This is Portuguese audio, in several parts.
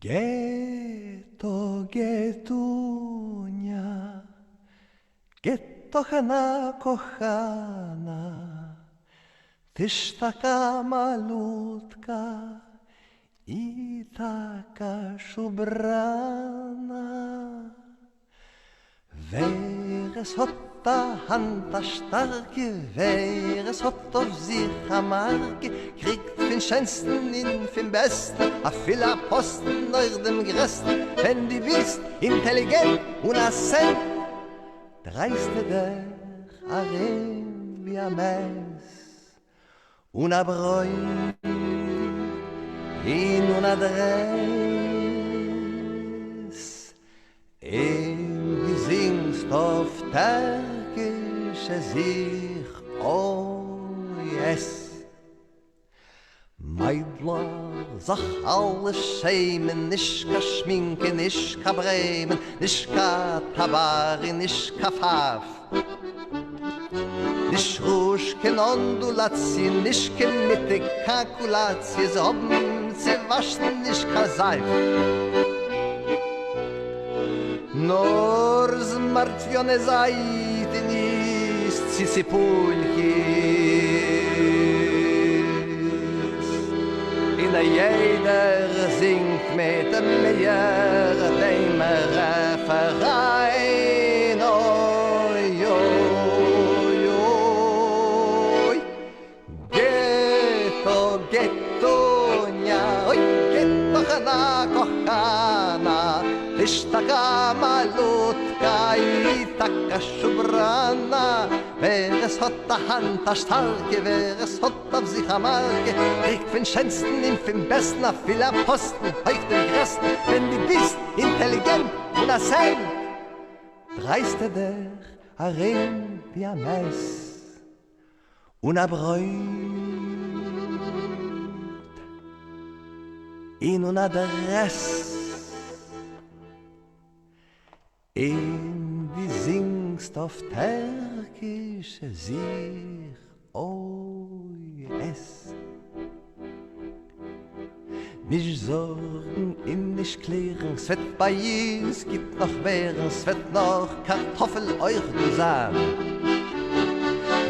Ghetto, ghettunia, gettochana kochana, tyś taka malutka i taka szubrana. Wehres hat da Hand a starke, wehres hat auf sich a Marke, kriegt den schönsten in den besten, a vieler Posten nach dem Gresten. Wenn du bist intelligent und a Cent, dreiste der a Rehm wie a Mess, und a Bräu in und a Dress. Die singst auf Türkische sich, oh yes. Meidler, sag alle Schemen, nisch ka Schminke, nisch ka Bremen, nisch ka Tabari, nisch ka Pfaff. Nisch Rouge, kein Ondulatie, nisch ke Mitte, Kalkulatie, sie haben sie waschen, nisch ka Seif. Nor zmartwione zajdy nis Cicipulkis. I na jeder singt mit dem Meer dem Referain. Oi, oi, oi. Ghetto, ghettonia, oi, gettochana, kochana, tyś taka malutka i taka szubrana. Wehres hat da Hand a starke, wehres hat auf sich a Marke, kriegt von schönsten in den besten a vieler Posten, heuch den Gresten. Wenn du bist intelligent und a Cent, dreiste der a Ring wie a Mess und a Bräut in und a Dress. Die singst auf Türkische sich, oh yes. Nicht sorgen, nicht klären, es wird bei uns, gibt noch Wehren, es wird noch Kartoffel euch gesagt.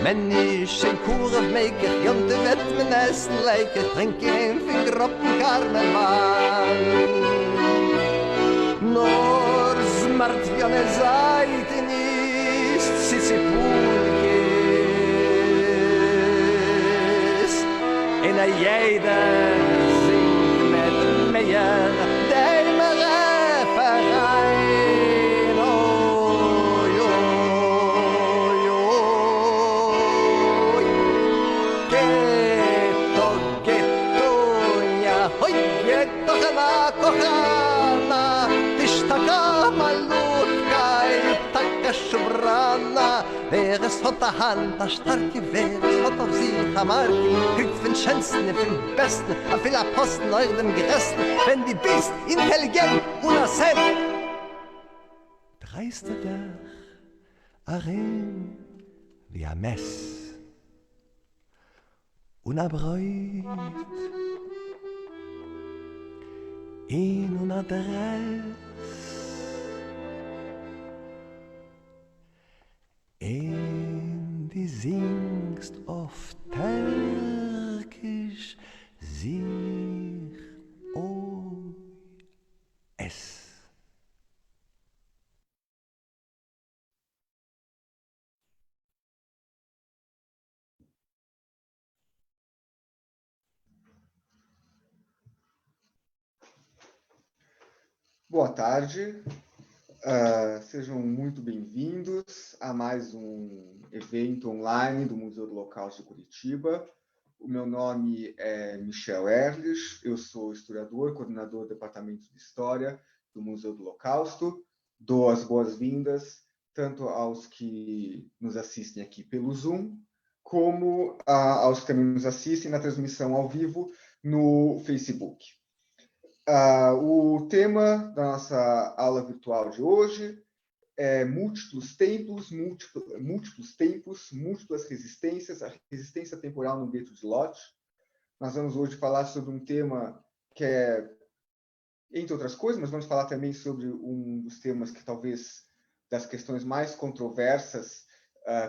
Wenn ich in Kurev make, jonte wird mein Essen leike, trinke ein Finger auf den Karneval. Nor zmartwione zajdy nis Cicipulkis. I na jeder singt mit Meer dem Referain. Oi, oi, oi. Ghetto, ghettonia, oi, gettochana, kochana, tyś taka malutka i taka szubrana. Wehres hat a Hand a starke, wehres hat auf sich a Marke, kriegt von schönsten und von besten a vieler Posten euch dem Gresten. Wenn du bist intelligent und a Cent, dreiste der a Ring wie a Mess und a Bräut in und a Dress. Die singst auf Türkisch sich, oh es. Boa tarde, sejam muito bem-vindos a mais um evento online do Museu do Holocausto de Curitiba. O meu nome é Michel Erlich, eu sou historiador, coordenador do Departamento de História do Museu do Holocausto. Dou as boas-vindas tanto aos que nos assistem aqui pelo Zoom, como aos que também nos assistem na transmissão ao vivo no Facebook. O tema da nossa aula virtual de hoje é múltiplos tempos, múltiplas resistências, a resistência temporal no gueto de Lodz. Nós vamos hoje falar sobre um tema que é entre outras coisas, mas vamos falar também sobre um dos temas que talvez das questões mais controversas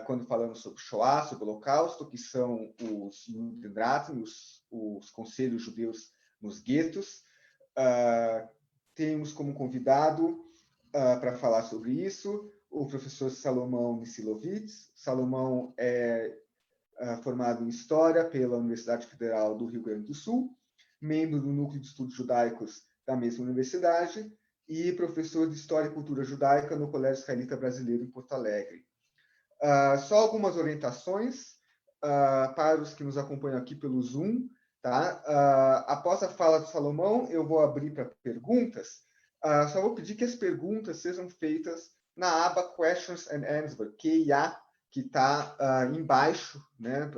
quando falamos sobre Shoah, sobre o Holocausto, que são os Judenraten, os conselhos judeus nos guetos. Temos como convidado para falar sobre isso o professor Salomão Misilovitz. Salomão é formado em História pela Universidade Federal do Rio Grande do Sul, membro do Núcleo de Estudos Judaicos da mesma universidade e professor de História e Cultura Judaica no Colégio Israelita Brasileiro em Porto Alegre. Só algumas orientações para os que nos acompanham aqui pelo Zoom. Tá? Após a fala do Salomão, eu vou abrir para perguntas. Só vou pedir que as perguntas sejam feitas na aba Questions and Answers, QIA, que está embaixo, né,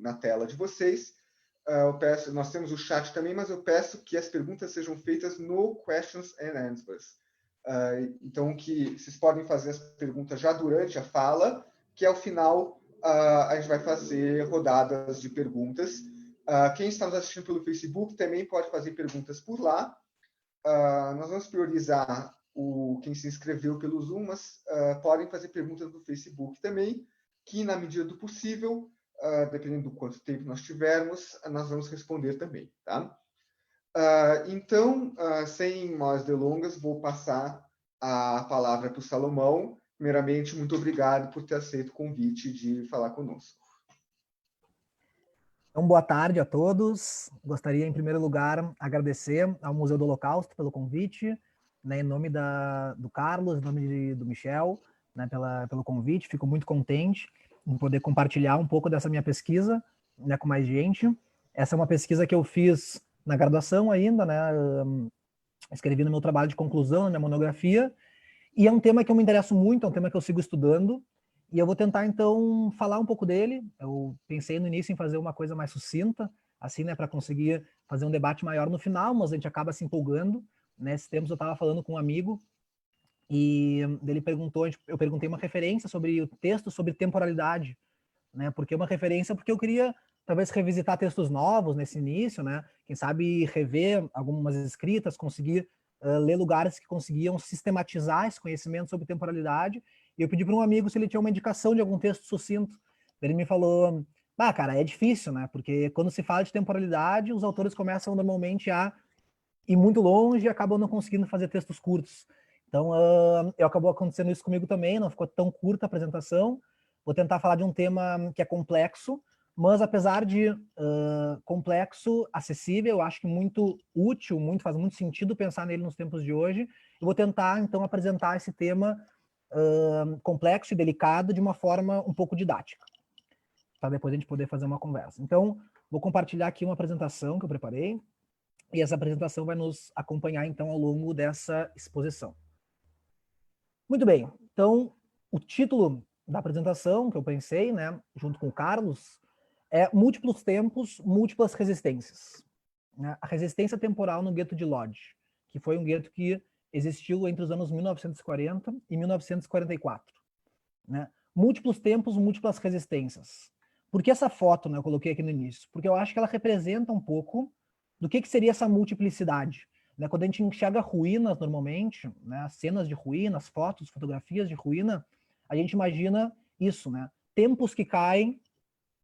na tela de vocês. Nós temos o chat também, mas eu peço que as perguntas sejam feitas no Questions and Answers. Então, que vocês podem fazer as perguntas já durante a fala, que ao final a gente vai fazer rodadas de perguntas. Quem está nos assistindo pelo Facebook também pode fazer perguntas por lá. Nós vamos priorizar quem se inscreveu pelo Zoom, mas podem fazer perguntas no Facebook também, que na medida do possível, dependendo do quanto tempo nós tivermos, nós vamos responder também. Tá? Então, sem mais delongas, vou passar a palavra para o Salomão. Primeiramente, muito obrigado por ter aceito o convite de falar conosco. Então, boa tarde a todos. Gostaria, em primeiro lugar, agradecer ao Museu do Holocausto pelo convite, né, em nome do Carlos, em nome do Michel, né, pelo convite. Fico muito contente em poder compartilhar um pouco dessa minha pesquisa, né, com mais gente. Essa é uma pesquisa que eu fiz na graduação ainda, né, escrevi no meu trabalho de conclusão, na minha monografia, e é um tema que eu me interesso muito, é um tema que eu sigo estudando, e eu vou tentar, então, falar um pouco dele. Eu pensei no início em fazer uma coisa mais sucinta, assim, né, para conseguir fazer um debate maior no final, mas a gente acaba se empolgando. Nesses tempos eu estava falando com um amigo, e ele perguntou, eu perguntei uma referência sobre o texto sobre temporalidade, né, porque uma referência, porque eu queria talvez revisitar textos novos nesse início, né, quem sabe rever algumas escritas, conseguir ler lugares que conseguiam sistematizar esse conhecimento sobre temporalidade. E eu pedi para um amigo se ele tinha uma indicação de algum texto sucinto. Ele me falou, cara, é difícil, né, porque quando se fala de temporalidade, os autores começam normalmente a ir muito longe e acabam não conseguindo fazer textos curtos. Então, acabou acontecendo isso comigo também, não ficou tão curta a apresentação. Vou tentar falar de um tema que é complexo, mas apesar de complexo, acessível, eu acho que muito útil, faz muito sentido pensar nele nos tempos de hoje. Eu vou tentar, então, apresentar esse tema complexo e delicado de uma forma um pouco didática, para depois a gente poder fazer uma conversa. Então, vou compartilhar aqui uma apresentação que eu preparei, e essa apresentação vai nos acompanhar, então, ao longo dessa exposição. Muito bem, então, o título da apresentação que eu pensei, né, junto com o Carlos, é Múltiplos Tempos, Múltiplas Resistências. A resistência temporal no gueto de Lodz, que foi um gueto que existiu entre os anos 1940 e 1944. Né? Múltiplos tempos, múltiplas resistências. Por que essa foto, né, eu coloquei aqui no início? Porque eu acho que ela representa um pouco do que seria essa multiplicidade. Né? Quando a gente enxerga ruínas normalmente, né, cenas de ruínas, fotos, fotografias de ruína, a gente imagina isso, né? Tempos que caem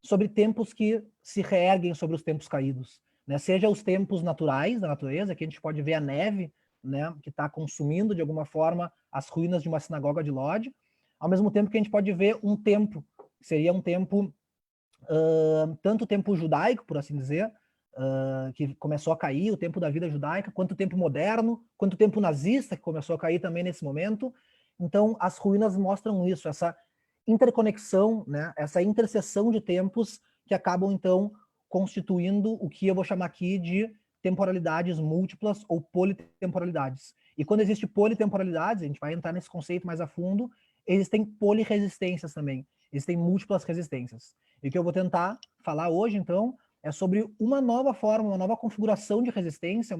sobre tempos que se reerguem sobre os tempos caídos. Né? Seja os tempos naturais da natureza, que a gente pode ver a neve, né, que está consumindo de alguma forma as ruínas de uma sinagoga de Lodz, ao mesmo tempo que a gente pode ver um tempo, que seria um tempo, tanto o tempo judaico, por assim dizer, que começou a cair, o tempo da vida judaica, quanto o tempo moderno, quanto o tempo nazista, que começou a cair também nesse momento. Então, as ruínas mostram isso, essa interconexão, né, essa interseção de tempos que acabam, então, constituindo o que eu vou chamar aqui de temporalidades múltiplas ou politemporalidades. E quando existe politemporalidades, a gente vai entrar nesse conceito mais a fundo, existem poliresistências também, existem múltiplas resistências. E o que eu vou tentar falar hoje, então, é sobre uma nova forma, uma nova configuração de resistência,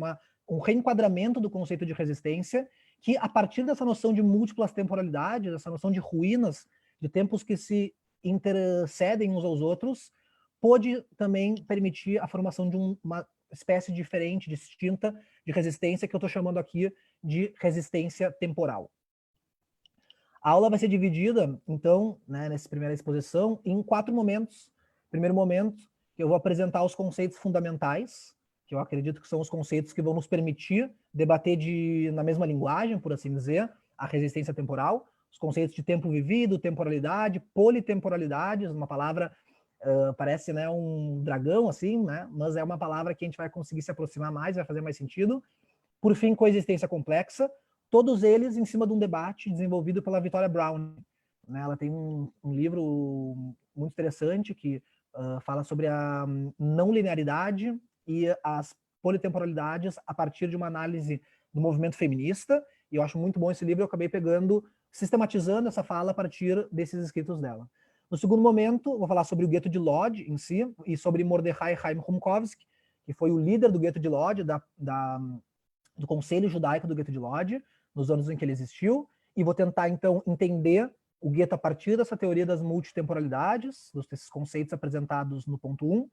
um reenquadramento do conceito de resistência, que a partir dessa noção de múltiplas temporalidades, dessa noção de ruínas, de tempos que se intercedem uns aos outros, pôde também permitir a formação de uma espécie diferente, distinta de resistência, que eu estou chamando aqui de resistência temporal. A aula vai ser dividida, então, né, nessa primeira exposição, em 4 momentos. Primeiro momento, eu vou apresentar os conceitos fundamentais, que eu acredito que são os conceitos que vão nos permitir debater na mesma linguagem, por assim dizer, a resistência temporal, os conceitos de tempo vivido, temporalidade, politemporalidade, uma palavra parece, né, um dragão, assim, né, mas é uma palavra que a gente vai conseguir se aproximar mais, vai fazer mais sentido. Por fim, coexistência complexa, todos eles em cima de um debate desenvolvido pela Victoria Brown. Né? Ela tem um livro muito interessante que fala sobre a não linearidade e as politemporalidades a partir de uma análise do movimento feminista, e eu acho muito bom esse livro, eu acabei sistematizando essa fala a partir desses escritos dela. No segundo momento, vou falar sobre o gueto de Lodz em si, e sobre Mordechai Chaim Rumkowski, que foi o líder do gueto de Lodz, do Conselho Judaico do gueto de Lodz, nos anos em que ele existiu, e vou tentar, então, entender o gueto a partir dessa teoria das multitemporalidades, desses conceitos apresentados no ponto 1.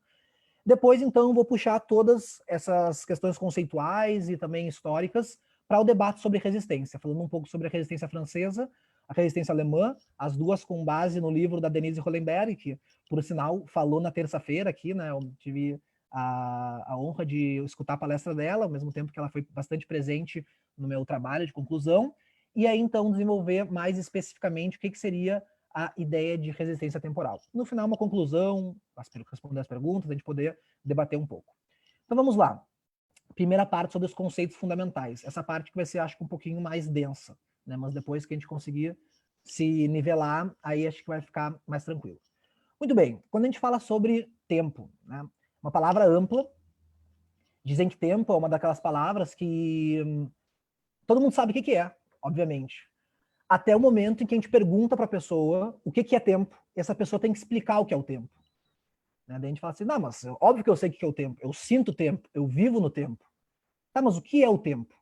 Depois, então, vou puxar todas essas questões conceituais e também históricas para o debate sobre resistência, falando um pouco sobre a resistência francesa, a resistência alemã, as duas com base no livro da Denise Hollenberg, que, por sinal, falou na terça-feira aqui, né? Eu tive a honra de escutar a palestra dela, ao mesmo tempo que ela foi bastante presente no meu trabalho de conclusão, e aí, então, desenvolver mais especificamente o que seria a ideia de resistência temporal. No final, uma conclusão, responder as perguntas, a gente poder debater um pouco. Então, vamos lá. Primeira parte sobre os conceitos fundamentais. Essa parte que vai ser, acho que, um pouquinho mais densa, né? Mas depois que a gente conseguir se nivelar, aí acho que vai ficar mais tranquilo. Muito bem, quando a gente fala sobre tempo, né? Uma palavra ampla, dizem que tempo é uma daquelas palavras que todo mundo sabe o que é, obviamente. Até o momento em que a gente pergunta para a pessoa o que é tempo, e essa pessoa tem que explicar o que é o tempo. Né? Daí a gente fala assim, não, mas óbvio que eu sei o que é o tempo, eu sinto o tempo, eu vivo no tempo. Tá, mas o que é o tempo?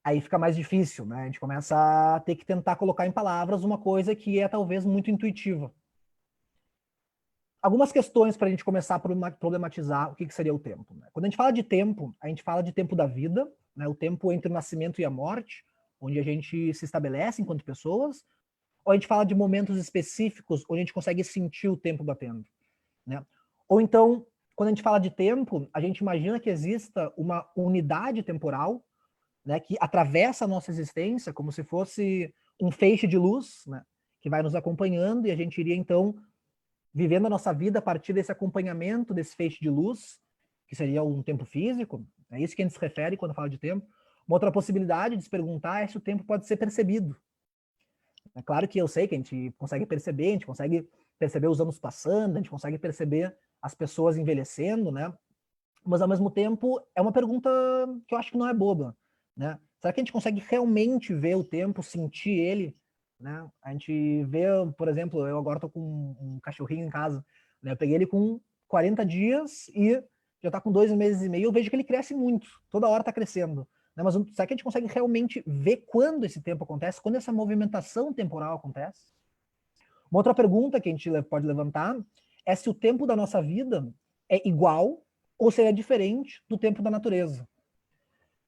Aí fica mais difícil, né? A gente começa a ter que tentar colocar em palavras uma coisa que é talvez muito intuitiva. Algumas questões para a gente começar a problematizar o que seria o tempo. Né? Quando a gente fala de tempo, a gente fala de tempo da vida, né? O tempo entre o nascimento e a morte, onde a gente se estabelece enquanto pessoas, ou a gente fala de momentos específicos onde a gente consegue sentir o tempo batendo. Né? Ou então, quando a gente fala de tempo, a gente imagina que exista uma unidade temporal, né, que atravessa a nossa existência como se fosse um feixe de luz, né, que vai nos acompanhando, e a gente iria, então, vivendo a nossa vida a partir desse acompanhamento desse feixe de luz, que seria um tempo físico. É isso que a gente se refere quando fala de tempo. Uma outra possibilidade de se perguntar é se o tempo pode ser percebido. É claro que eu sei que a gente consegue perceber, a gente consegue perceber os anos passando, a gente consegue perceber as pessoas envelhecendo, né? Mas, ao mesmo tempo, é uma pergunta que eu acho que não é boba, né? Será que a gente consegue realmente ver o tempo, sentir ele, né? A gente vê, por exemplo, eu agora tô com um cachorrinho em casa, né? Eu peguei ele com 40 dias e já tá com 2 meses e meio, eu vejo que ele cresce muito, toda hora tá crescendo. Né? Mas será que a gente consegue realmente ver quando esse tempo acontece, quando essa movimentação temporal acontece? Uma outra pergunta que a gente pode levantar é se o tempo da nossa vida é igual ou se é diferente do tempo da natureza.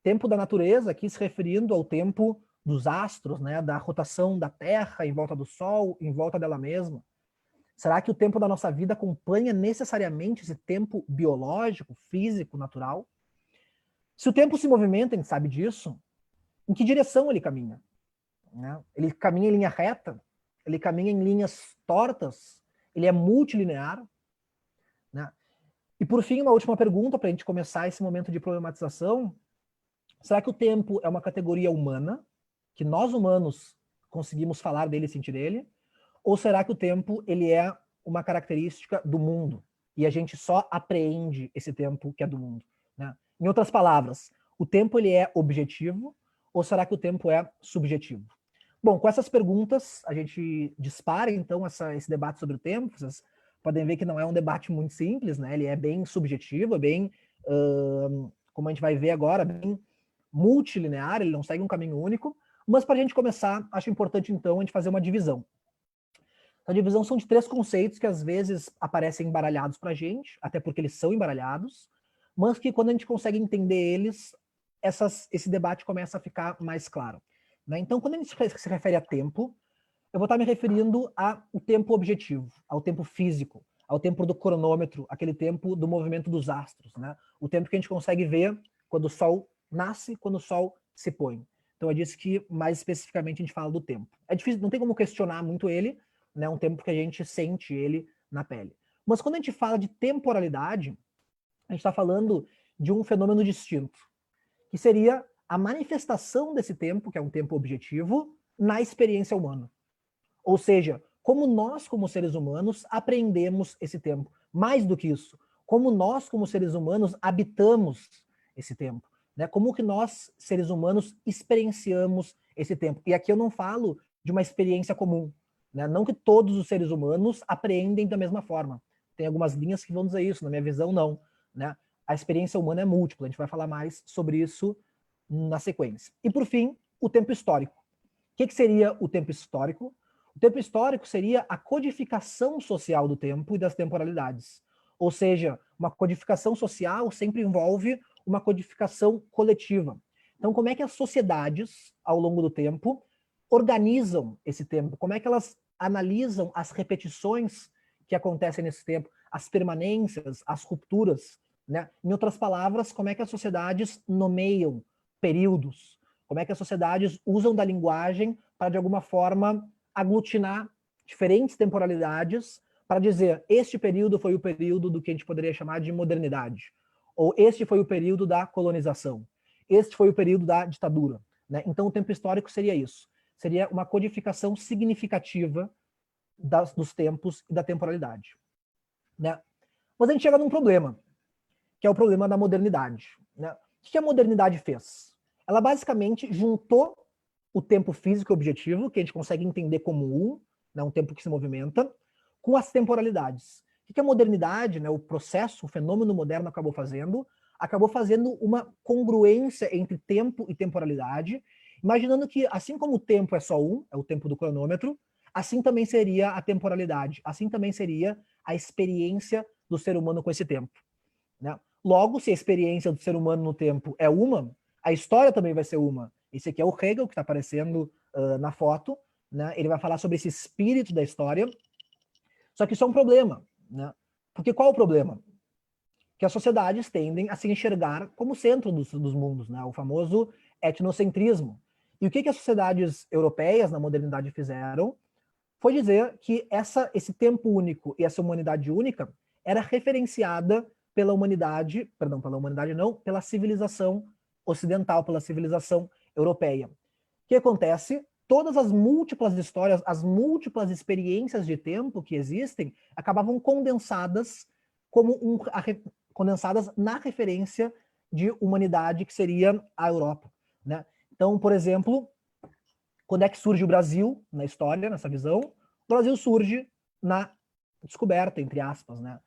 Tempo da natureza, aqui se referindo ao tempo dos astros, né, da rotação da Terra em volta do Sol, em volta dela mesma. Será que o tempo da nossa vida acompanha necessariamente esse tempo biológico, físico, natural? Se o tempo se movimenta, a gente sabe disso, em que direção ele caminha? Né? Ele caminha em linha reta? Ele caminha em linhas tortas? Ele é multilinear? Né? E, por fim, uma última pergunta para a gente começar esse momento de problematização. Será que o tempo é uma categoria humana, que nós humanos conseguimos falar dele e sentir ele? Ou será que o tempo ele é uma característica do mundo e a gente só apreende esse tempo que é do mundo? Né? Em outras palavras, o tempo ele é objetivo ou será que o tempo é subjetivo? Bom, com essas perguntas, a gente dispara, então, esse debate sobre o tempo. Vocês podem ver que não é um debate muito simples, né? Ele é bem subjetivo, é bem, como a gente vai ver agora, bem multilinear, ele não segue um caminho único. Mas, para a gente começar, acho importante, então, a gente fazer uma divisão. Então, a divisão são de 3 conceitos que às vezes aparecem embaralhados para a gente, até porque eles são embaralhados, mas que quando a gente consegue entender eles, esse debate começa a ficar mais claro. Né? Então, quando a gente se refere a tempo, eu vou estar me referindo ao tempo objetivo, ao tempo físico, ao tempo do cronômetro, aquele tempo do movimento dos astros, né? O tempo que a gente consegue ver quando o Sol nasce, quando o Sol se põe. Então é disso que, mais especificamente, a gente fala do tempo. É difícil, não tem como questionar muito ele, né? Um tempo que a gente sente ele na pele. Mas quando a gente fala de temporalidade, a gente está falando de um fenômeno distinto, que seria a manifestação desse tempo, que é um tempo objetivo, na experiência humana. Ou seja, como nós, como seres humanos, aprendemos esse tempo. Mais do que isso, como nós, como seres humanos, habitamos esse tempo. Né? Como que nós, seres humanos, experienciamos esse tempo. E aqui eu não falo de uma experiência comum. Né? Não que todos os seres humanos apreendem da mesma forma. Tem algumas linhas que vão dizer isso, na minha visão, não. Né? A experiência humana é múltipla, a gente vai falar mais sobre isso na sequência. E, por fim, o tempo histórico. O que seria o tempo histórico? O tempo histórico seria a codificação social do tempo e das temporalidades. Ou seja, uma codificação social sempre envolve uma codificação coletiva. Então, como é que as sociedades, ao longo do tempo, organizam esse tempo? Como é que elas analisam as repetições que acontecem nesse tempo, as permanências, as rupturas? Né? Em outras palavras, como é que as sociedades nomeiam períodos? Como é que as sociedades usam da linguagem para, de alguma forma, aglutinar diferentes temporalidades para dizer este período foi o período do que a gente poderia chamar de modernidade, ou este foi o período da colonização, este foi o período da ditadura. Né? Então o tempo histórico seria isso, seria uma codificação significativa dos tempos e da temporalidade. Né? Mas a gente chega num problema, que é o problema da modernidade. Né? O que a modernidade fez? Ela basicamente juntou o tempo físico objetivo, que a gente consegue entender como né, um tempo que se movimenta, com as temporalidades. O que a modernidade, né, o processo, o fenômeno moderno acabou fazendo? Acabou fazendo uma congruência entre tempo e temporalidade, imaginando que, assim como o tempo é só é o tempo do cronômetro, assim também seria a temporalidade, assim também seria a experiência do ser humano com esse tempo. Né? Logo, se a experiência do ser humano no tempo é uma, a história também vai ser uma. Esse aqui é o Hegel, que está aparecendo na foto. Né? Ele vai falar sobre esse espírito da história. Só que isso é um problema. Né? Porque qual é o problema? Que as sociedades tendem a se enxergar como centro dos mundos, né? O famoso etnocentrismo. E o que as sociedades europeias na modernidade fizeram foi dizer que esse tempo único e essa humanidade única era referenciada pela humanidade, perdão, pela humanidade não, pela civilização ocidental, pela civilização europeia. O que acontece? Todas as múltiplas histórias, as múltiplas experiências de tempo que existem, acabavam condensadas condensadas na referência de humanidade que seria a Europa. Né? Então, por exemplo, quando é que surge o Brasil na história, nessa visão? O Brasil surge na descoberta, entre aspas. Né?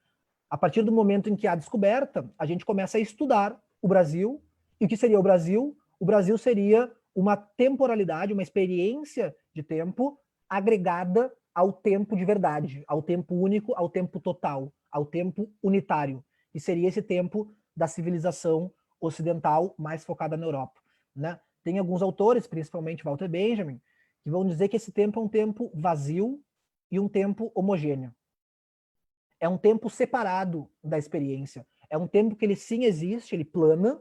A partir do momento em que há descoberta, a gente começa a estudar o Brasil. E o que seria o Brasil? O Brasil seria uma temporalidade, uma experiência de tempo agregada ao tempo de verdade, ao tempo único, ao tempo total, ao tempo unitário, que seria esse tempo da civilização ocidental mais focada na Europa. Né? Tem alguns autores, principalmente Walter Benjamin, que vão dizer que esse tempo é um tempo vazio e um tempo homogêneo. É um tempo separado da experiência. É um tempo que ele sim existe, ele plana,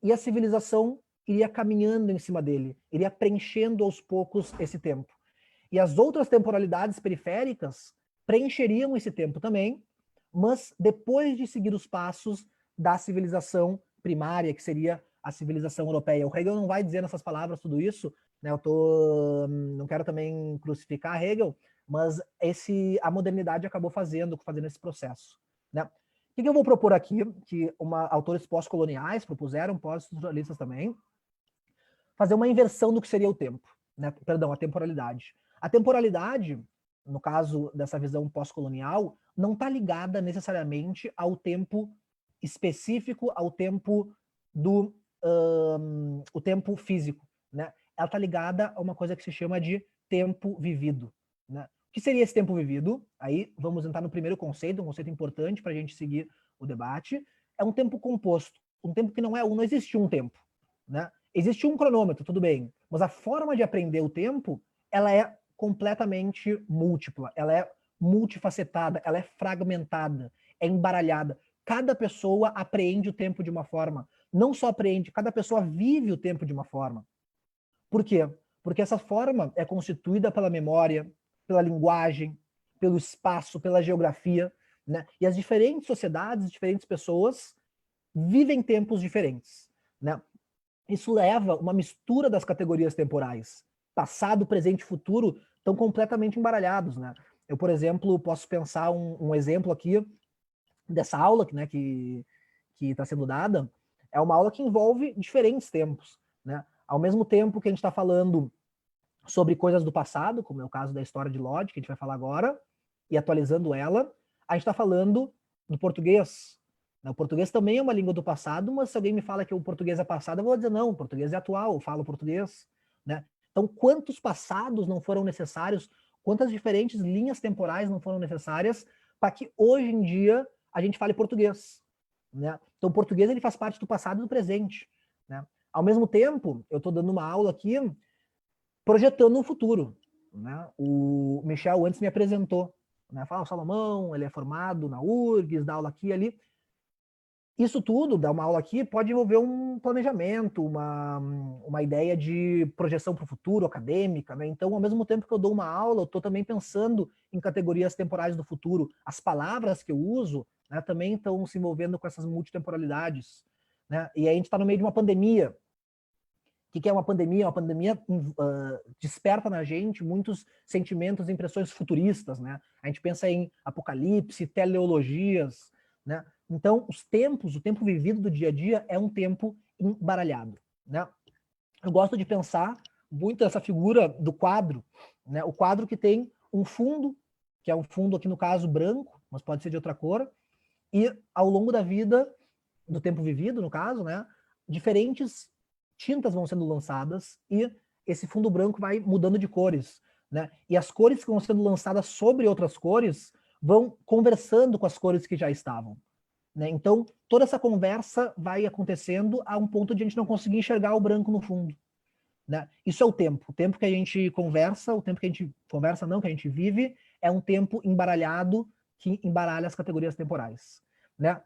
e a civilização iria caminhando em cima dele, iria preenchendo aos poucos esse tempo. E as outras temporalidades periféricas preencheriam esse tempo também, mas depois de seguir os passos da civilização primária, que seria a civilização europeia. O Hegel não vai dizer nessas palavras tudo isso, né? Não quero também crucificar Hegel, mas a modernidade acabou fazendo esse processo. Né? O que eu vou propor aqui, que autores pós-coloniais propuseram, pós-estruturalistas também, fazer uma inversão do que seria o tempo, né? Perdão, a temporalidade. A temporalidade, no caso dessa visão pós-colonial, não está ligada necessariamente ao tempo específico, ao tempo o tempo físico, né? Ela está ligada a uma coisa que se chama de tempo vivido, né? que seria esse tempo vivido? Aí vamos entrar no primeiro conceito, um conceito importante para a gente seguir o debate. É um tempo composto, um tempo que não é um, não existe um tempo, né? Existe um cronômetro, tudo bem, mas a forma de aprender o tempo, ela é completamente múltipla, ela é multifacetada, ela é fragmentada, é embaralhada. Cada pessoa apreende o tempo de uma forma. Não só apreende, cada pessoa vive o tempo de uma forma. Por quê? Porque essa forma é constituída pela memória, pela linguagem, pelo espaço, pela geografia, né? E as diferentes sociedades, diferentes pessoas vivem tempos diferentes, né? Isso leva uma mistura das categorias temporais. Passado, presente e futuro estão completamente embaralhados, né? Eu, por exemplo, posso pensar um exemplo aqui dessa aula, né, que está sendo dada. É uma aula que envolve diferentes tempos, né? Ao mesmo tempo que a gente está falando sobre coisas do passado, como é o caso da história de Lodge, que a gente vai falar agora, e atualizando ela, a gente está falando do português. O português também é uma língua do passado, mas se alguém me fala que o português é passado, eu vou dizer não, o português é atual, eu falo português, né? Então, quantos passados não foram necessários, quantas diferentes linhas temporais não foram necessárias para que hoje em dia a gente fale português, né? Então, o português ele faz parte do passado e do presente, né? Ao mesmo tempo, eu estou dando uma aula aqui projetando um futuro, né? O Michel antes me apresentou, né? Fala, o Salomão, ele é formado na URGS, dá aula aqui e ali. Isso tudo, dar uma aula aqui, pode envolver um planejamento, uma ideia de projeção para o futuro, acadêmica, né? Então, ao mesmo tempo que eu dou uma aula, eu estou também pensando em categorias temporais do futuro. As palavras que eu uso, né, também estão se envolvendo com essas multitemporalidades, né? E aí a gente está no meio de uma pandemia. O que é uma pandemia? Uma pandemia desperta na gente muitos sentimentos e impressões futuristas, né? A gente pensa em apocalipse, teleologias, né? Então, os tempos, o tempo vivido do dia a dia é um tempo embaralhado, né? Eu gosto de pensar muito essa figura do quadro, né? O quadro que tem um fundo, que é um fundo aqui no caso branco, mas pode ser de outra cor, e ao longo da vida, do tempo vivido no caso, né? Diferentes tintas vão sendo lançadas e esse fundo branco vai mudando de cores, né? E as cores que vão sendo lançadas sobre outras cores vão conversando com as cores que já estavam, né? Então, toda essa conversa vai acontecendo a um ponto de a gente não conseguir enxergar o branco no fundo, né? Isso é o tempo que a gente conversa, o tempo que a gente conversa não, que a gente vive, é um tempo embaralhado que embaralha as categorias temporais, né?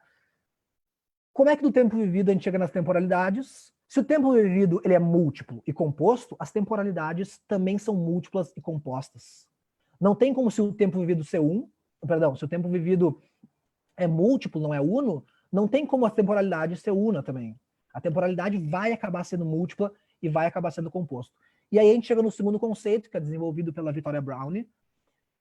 Como é que do tempo vivido a gente chega nas temporalidades? Se o tempo vivido ele é múltiplo e composto, as temporalidades também são múltiplas e compostas. Não tem como se o tempo vivido ser se o tempo vivido é múltiplo, não é uno, não tem como a temporalidade ser una também. A temporalidade vai acabar sendo múltipla e vai acabar sendo composto. E aí a gente chega no segundo conceito, que é desenvolvido pela Victoria Browne,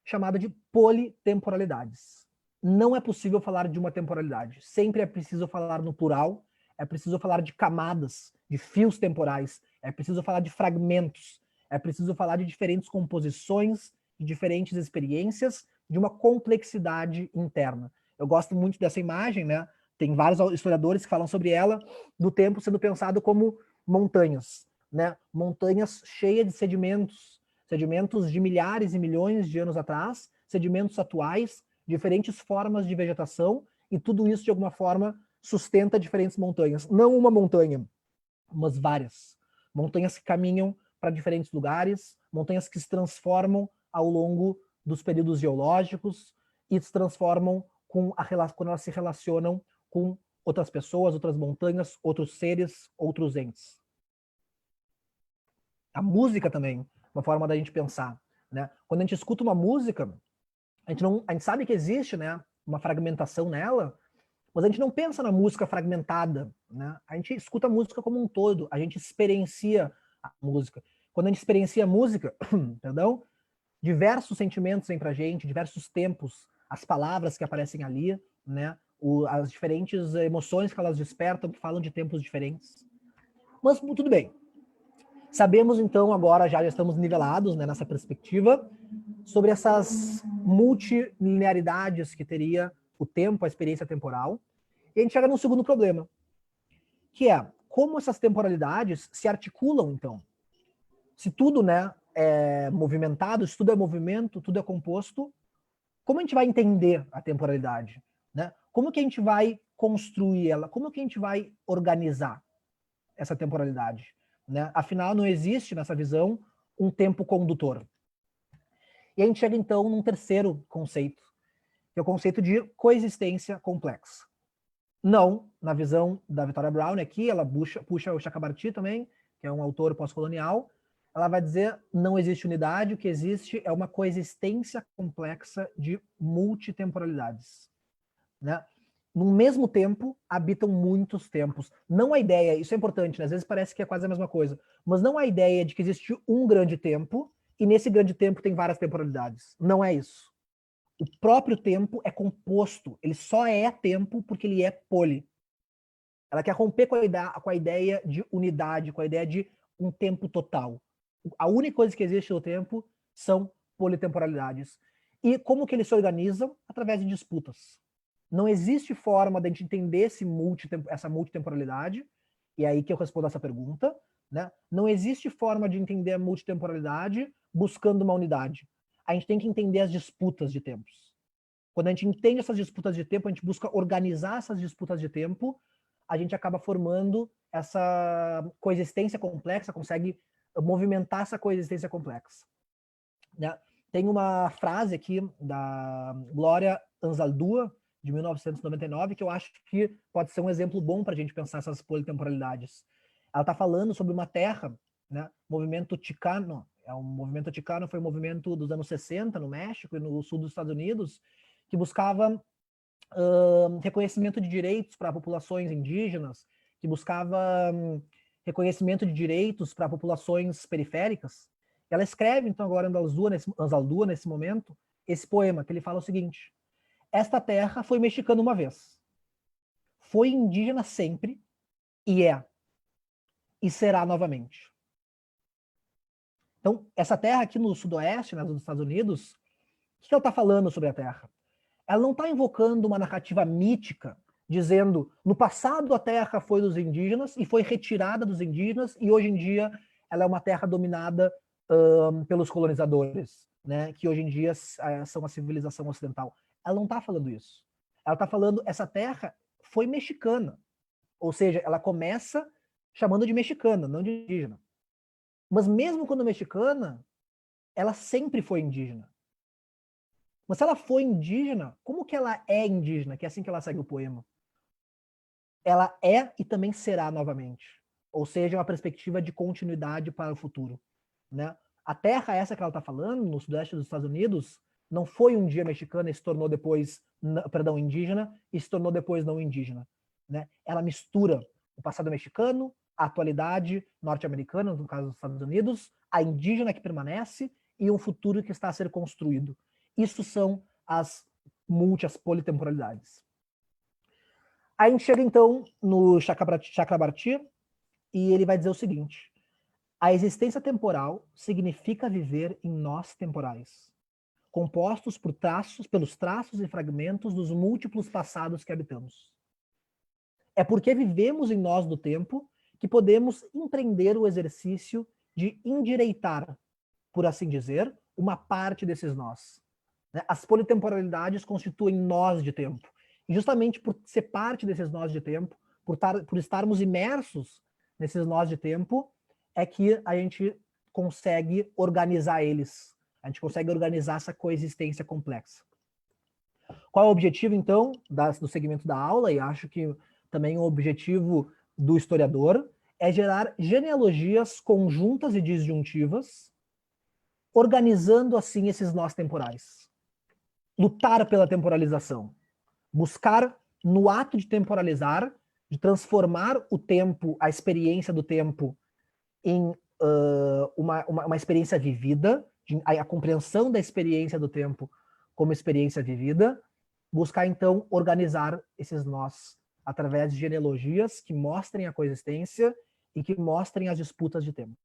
chamado de politemporalidades. Não é possível falar de uma temporalidade. Sempre é preciso falar no plural, é preciso falar de camadas, de fios temporais, é preciso falar de fragmentos, é preciso falar de diferentes composições, de diferentes experiências, de uma complexidade interna. Eu gosto muito dessa imagem, né? Tem vários historiadores que falam sobre ela, do tempo sendo pensado como montanhas, né? Montanhas cheias de sedimentos, sedimentos de milhares e milhões de anos atrás, sedimentos atuais, diferentes formas de vegetação, e tudo isso, de alguma forma, sustenta diferentes montanhas. Não uma montanha, mas várias. Montanhas que caminham para diferentes lugares, montanhas que se transformam ao longo dos períodos geológicos e se transformam quando elas se relacionam com outras pessoas, outras montanhas, outros seres, outros entes. A música também, uma forma da gente pensar, né? Quando a gente escuta uma música, a gente sabe que existe, né, uma fragmentação nela, mas a gente não pensa na música fragmentada, né? A gente escuta a música como um todo, a gente experiencia a música. Quando a gente experiencia a música, perdão, diversos sentimentos vêm pra gente, diversos tempos, as palavras que aparecem ali, né? As diferentes emoções que elas despertam, que falam de tempos diferentes. Mas tudo bem. Sabemos, então, agora já estamos nivelados, né, nessa perspectiva, sobre essas multilinearidades que teria o tempo, a experiência temporal. E a gente chega num segundo problema, que é como essas temporalidades se articulam, então. Se tudo, né, é movimentado, se tudo é movimento, tudo é composto, como a gente vai entender a temporalidade? Né? Como que a gente vai construir ela? Como que a gente vai organizar essa temporalidade? Né? Afinal, não existe nessa visão um tempo condutor. E a gente chega então num terceiro conceito, que é o conceito de coexistência complexa. Não, na visão da Victoria Brown aqui, ela puxa o Chakrabarty também, que é um autor pós-colonial, ela vai dizer não existe unidade, o que existe é uma coexistência complexa de multitemporalidades. Né? No mesmo tempo, habitam muitos tempos. Não a ideia, isso é importante, né? Às vezes parece que é quase a mesma coisa, mas não a ideia de que existe um grande tempo e nesse grande tempo tem várias temporalidades. Não é isso. O próprio tempo é composto, ele só é tempo porque ele é poli. Ela quer romper com a ideia de unidade, com a ideia de um tempo total. A única coisa que existe no tempo são politemporalidades. E como que eles se organizam? Através de disputas. Não existe forma de a gente entender essa multitemporalidade, e é aí que eu respondo essa pergunta, né? Não existe forma de entender a multitemporalidade buscando uma unidade. A gente tem que entender as disputas de tempos. Quando a gente entende essas disputas de tempo, a gente busca organizar essas disputas de tempo, a gente acaba formando essa coexistência complexa, consegue movimentar essa coexistência complexa. Né? Tem uma frase aqui da Gloria Anzaldúa, de 1999, que eu acho que pode ser um exemplo bom para a gente pensar essas politemporalidades. Ela está falando sobre uma terra, né? Movimento Chicano. O movimento Chicano foi um movimento dos anos 60 no México e no sul dos Estados Unidos, que buscava reconhecimento de direitos para populações indígenas, que buscava reconhecimento de direitos para populações periféricas. Ela escreve, então, agora Anzaldúa, nesse momento, esse poema, que ele fala o seguinte: esta terra foi mexicana uma vez, foi indígena sempre, e será novamente. Então, essa terra aqui no sudoeste, né, dos Estados Unidos, o que ela está falando sobre a terra? Ela não está invocando uma narrativa mítica, dizendo, no passado a terra foi dos indígenas e foi retirada dos indígenas e hoje em dia ela é uma terra dominada pelos colonizadores, né, que hoje em dia são a civilização ocidental. Ela não está falando isso. Ela está falando, essa terra foi mexicana. Ou seja, ela começa chamando de mexicana, não de indígena. Mas mesmo quando mexicana, ela sempre foi indígena. Mas se ela foi indígena, como que ela é indígena? Que é assim que ela segue o poema. Ela é e também será novamente. Ou seja, uma perspectiva de continuidade para o futuro. Né? A terra essa que ela está falando, no sudeste dos Estados Unidos, não foi um dia mexicana e se tornou depois, indígena e se tornou depois não indígena. Né? Ela mistura o passado mexicano, a atualidade norte-americana, no caso dos Estados Unidos, a indígena que permanece e um futuro que está a ser construído. Isso são as politemporalidades. Aí a gente chega então no Chakrabarty e ele vai dizer o seguinte: a existência temporal significa viver em nós temporais, compostos pelos traços e fragmentos dos múltiplos passados que habitamos. É porque vivemos em nós do tempo que podemos empreender o exercício de endireitar, por assim dizer, uma parte desses nós. As politemporalidades constituem nós de tempo. E justamente por ser parte desses nós de tempo, por estarmos imersos nesses nós de tempo, é que a gente consegue organizar eles. A gente consegue organizar essa coexistência complexa. Qual é o objetivo, então, do segmento da aula? E acho que também o objetivo do historiador é gerar genealogias conjuntas e disjuntivas, organizando assim esses nós temporais. Lutar pela temporalização. Buscar, no ato de temporalizar, de transformar o tempo, a experiência do tempo, em uma experiência vivida, a compreensão da experiência do tempo como experiência vivida, buscar, então, organizar esses nós através de genealogias que mostrem a coexistência e que mostrem as disputas de tempo.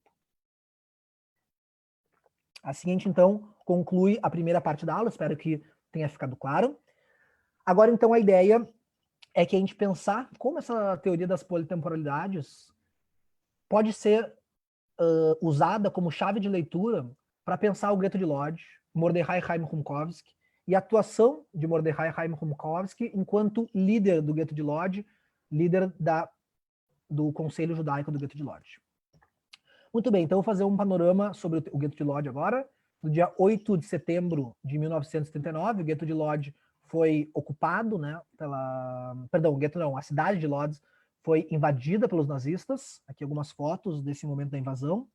Assim a gente, então, conclui a primeira parte da aula, espero que tenha ficado claro. Agora, então, a ideia é que a gente pensar como essa teoria das politemporalidades pode ser usada como chave de leitura para pensar o gueto de Lodz, Mordechai Chaim Rumkowski, e a atuação de Mordechai Chaim Rumkowski enquanto líder do gueto de Lodz, líder do Conselho Judaico do gueto de Lodz. Muito bem, então eu vou fazer um panorama sobre o gueto de Lodz agora. No dia 8 de setembro de 1939, o gueto de Lodz foi ocupado, né, perdão, o gueto não, a cidade de Lodz foi invadida pelos nazistas. Aqui algumas fotos desse momento da invasão.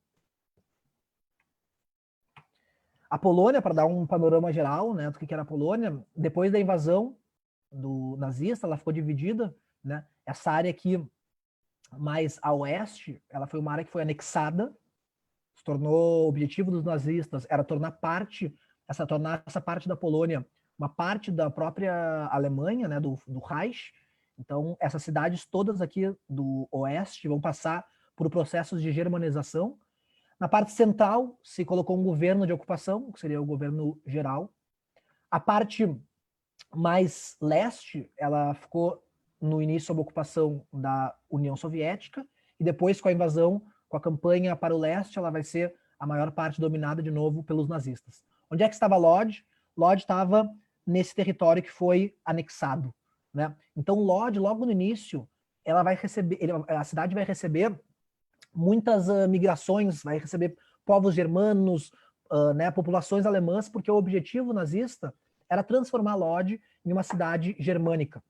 A Polônia, para dar um panorama geral, né, do que era a Polônia, depois da invasão do nazista, ela ficou dividida, né? Essa área aqui mais a oeste, ela foi uma área que foi anexada, se tornou, o objetivo dos nazistas era tornar essa parte da Polônia uma parte da própria Alemanha, né, do Reich. Então, essas cidades todas aqui do oeste vão passar por processos de germanização. Na parte central, se colocou um governo de ocupação, que seria o governo geral. A parte mais leste, ela ficou no início sob ocupação da União Soviética, e depois, com a invasão, com a campanha para o leste, ela vai ser a maior parte dominada de novo pelos nazistas. Onde é que estava Lodz? Lodz estava nesse território que foi anexado, né? Então, Lodz, logo no início, ela vai receber, a cidade vai receber muitas migrações, vai receber povos germanos, né, populações alemãs, porque o objetivo nazista era transformar Lodz em uma cidade germânica.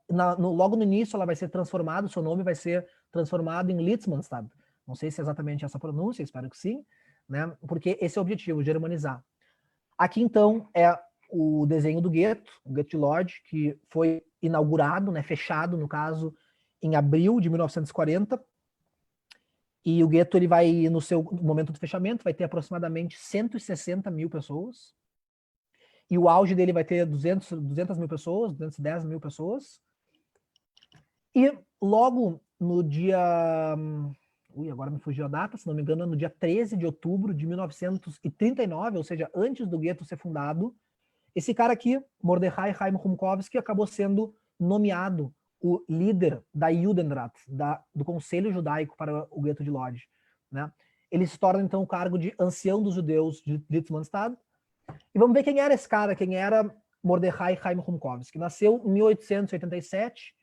Logo no início ela vai ser transformada, o seu nome vai ser transformado em Litzmannstadt. Não sei se é exatamente essa pronúncia, espero que sim, né, porque esse é o objetivo, germanizar. Aqui então é o desenho do gueto, o gueto de Lodz, que foi inaugurado, né, fechado no caso, em abril de 1940, e o gueto ele vai, no seu momento de fechamento, vai ter aproximadamente 160 mil pessoas, e o auge dele vai ter 200 mil pessoas, 210 mil pessoas, e logo no dia... agora me fugiu a data, se não me engano, no dia 13 de outubro de 1939, ou seja, antes do gueto ser fundado, esse cara aqui, Mordechai Chaim Rumkowski, acabou sendo nomeado o líder da Judenrat, do Conselho Judaico para o gueto de Lodz, né? Ele se torna, então, o cargo de ancião dos judeus de Litzmannstadt. E vamos ver quem era esse cara, quem era Mordechai Chaim Rumkowski. Nasceu em 1887,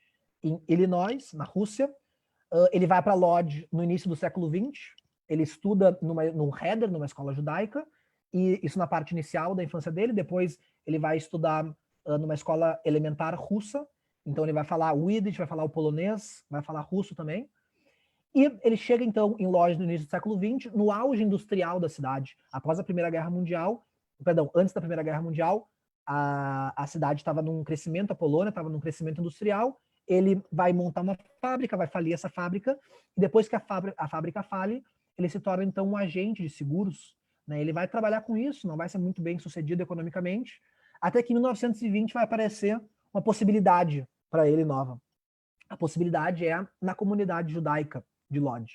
em Illinois, na Rússia. Ele vai para Lodz no início do século XX. Ele estuda num Heder, numa escola judaica, e isso na parte inicial da infância dele. Depois ele vai estudar numa escola elementar russa. Então ele vai falar o Yiddish, vai falar o polonês, vai falar russo também. E ele chega então em Lodz no início do século XX, no auge industrial da cidade. Após a Primeira Guerra Mundial, antes da Primeira Guerra Mundial, a cidade estava num crescimento, a Polônia estava num crescimento industrial. Ele vai montar uma fábrica, vai falir essa fábrica, e depois que a fábrica fale, ele se torna então um agente de seguros, né? Ele vai trabalhar com isso, não vai ser muito bem sucedido economicamente, até que em 1920 vai aparecer uma possibilidade para ele nova. A possibilidade é na comunidade judaica de Lodz.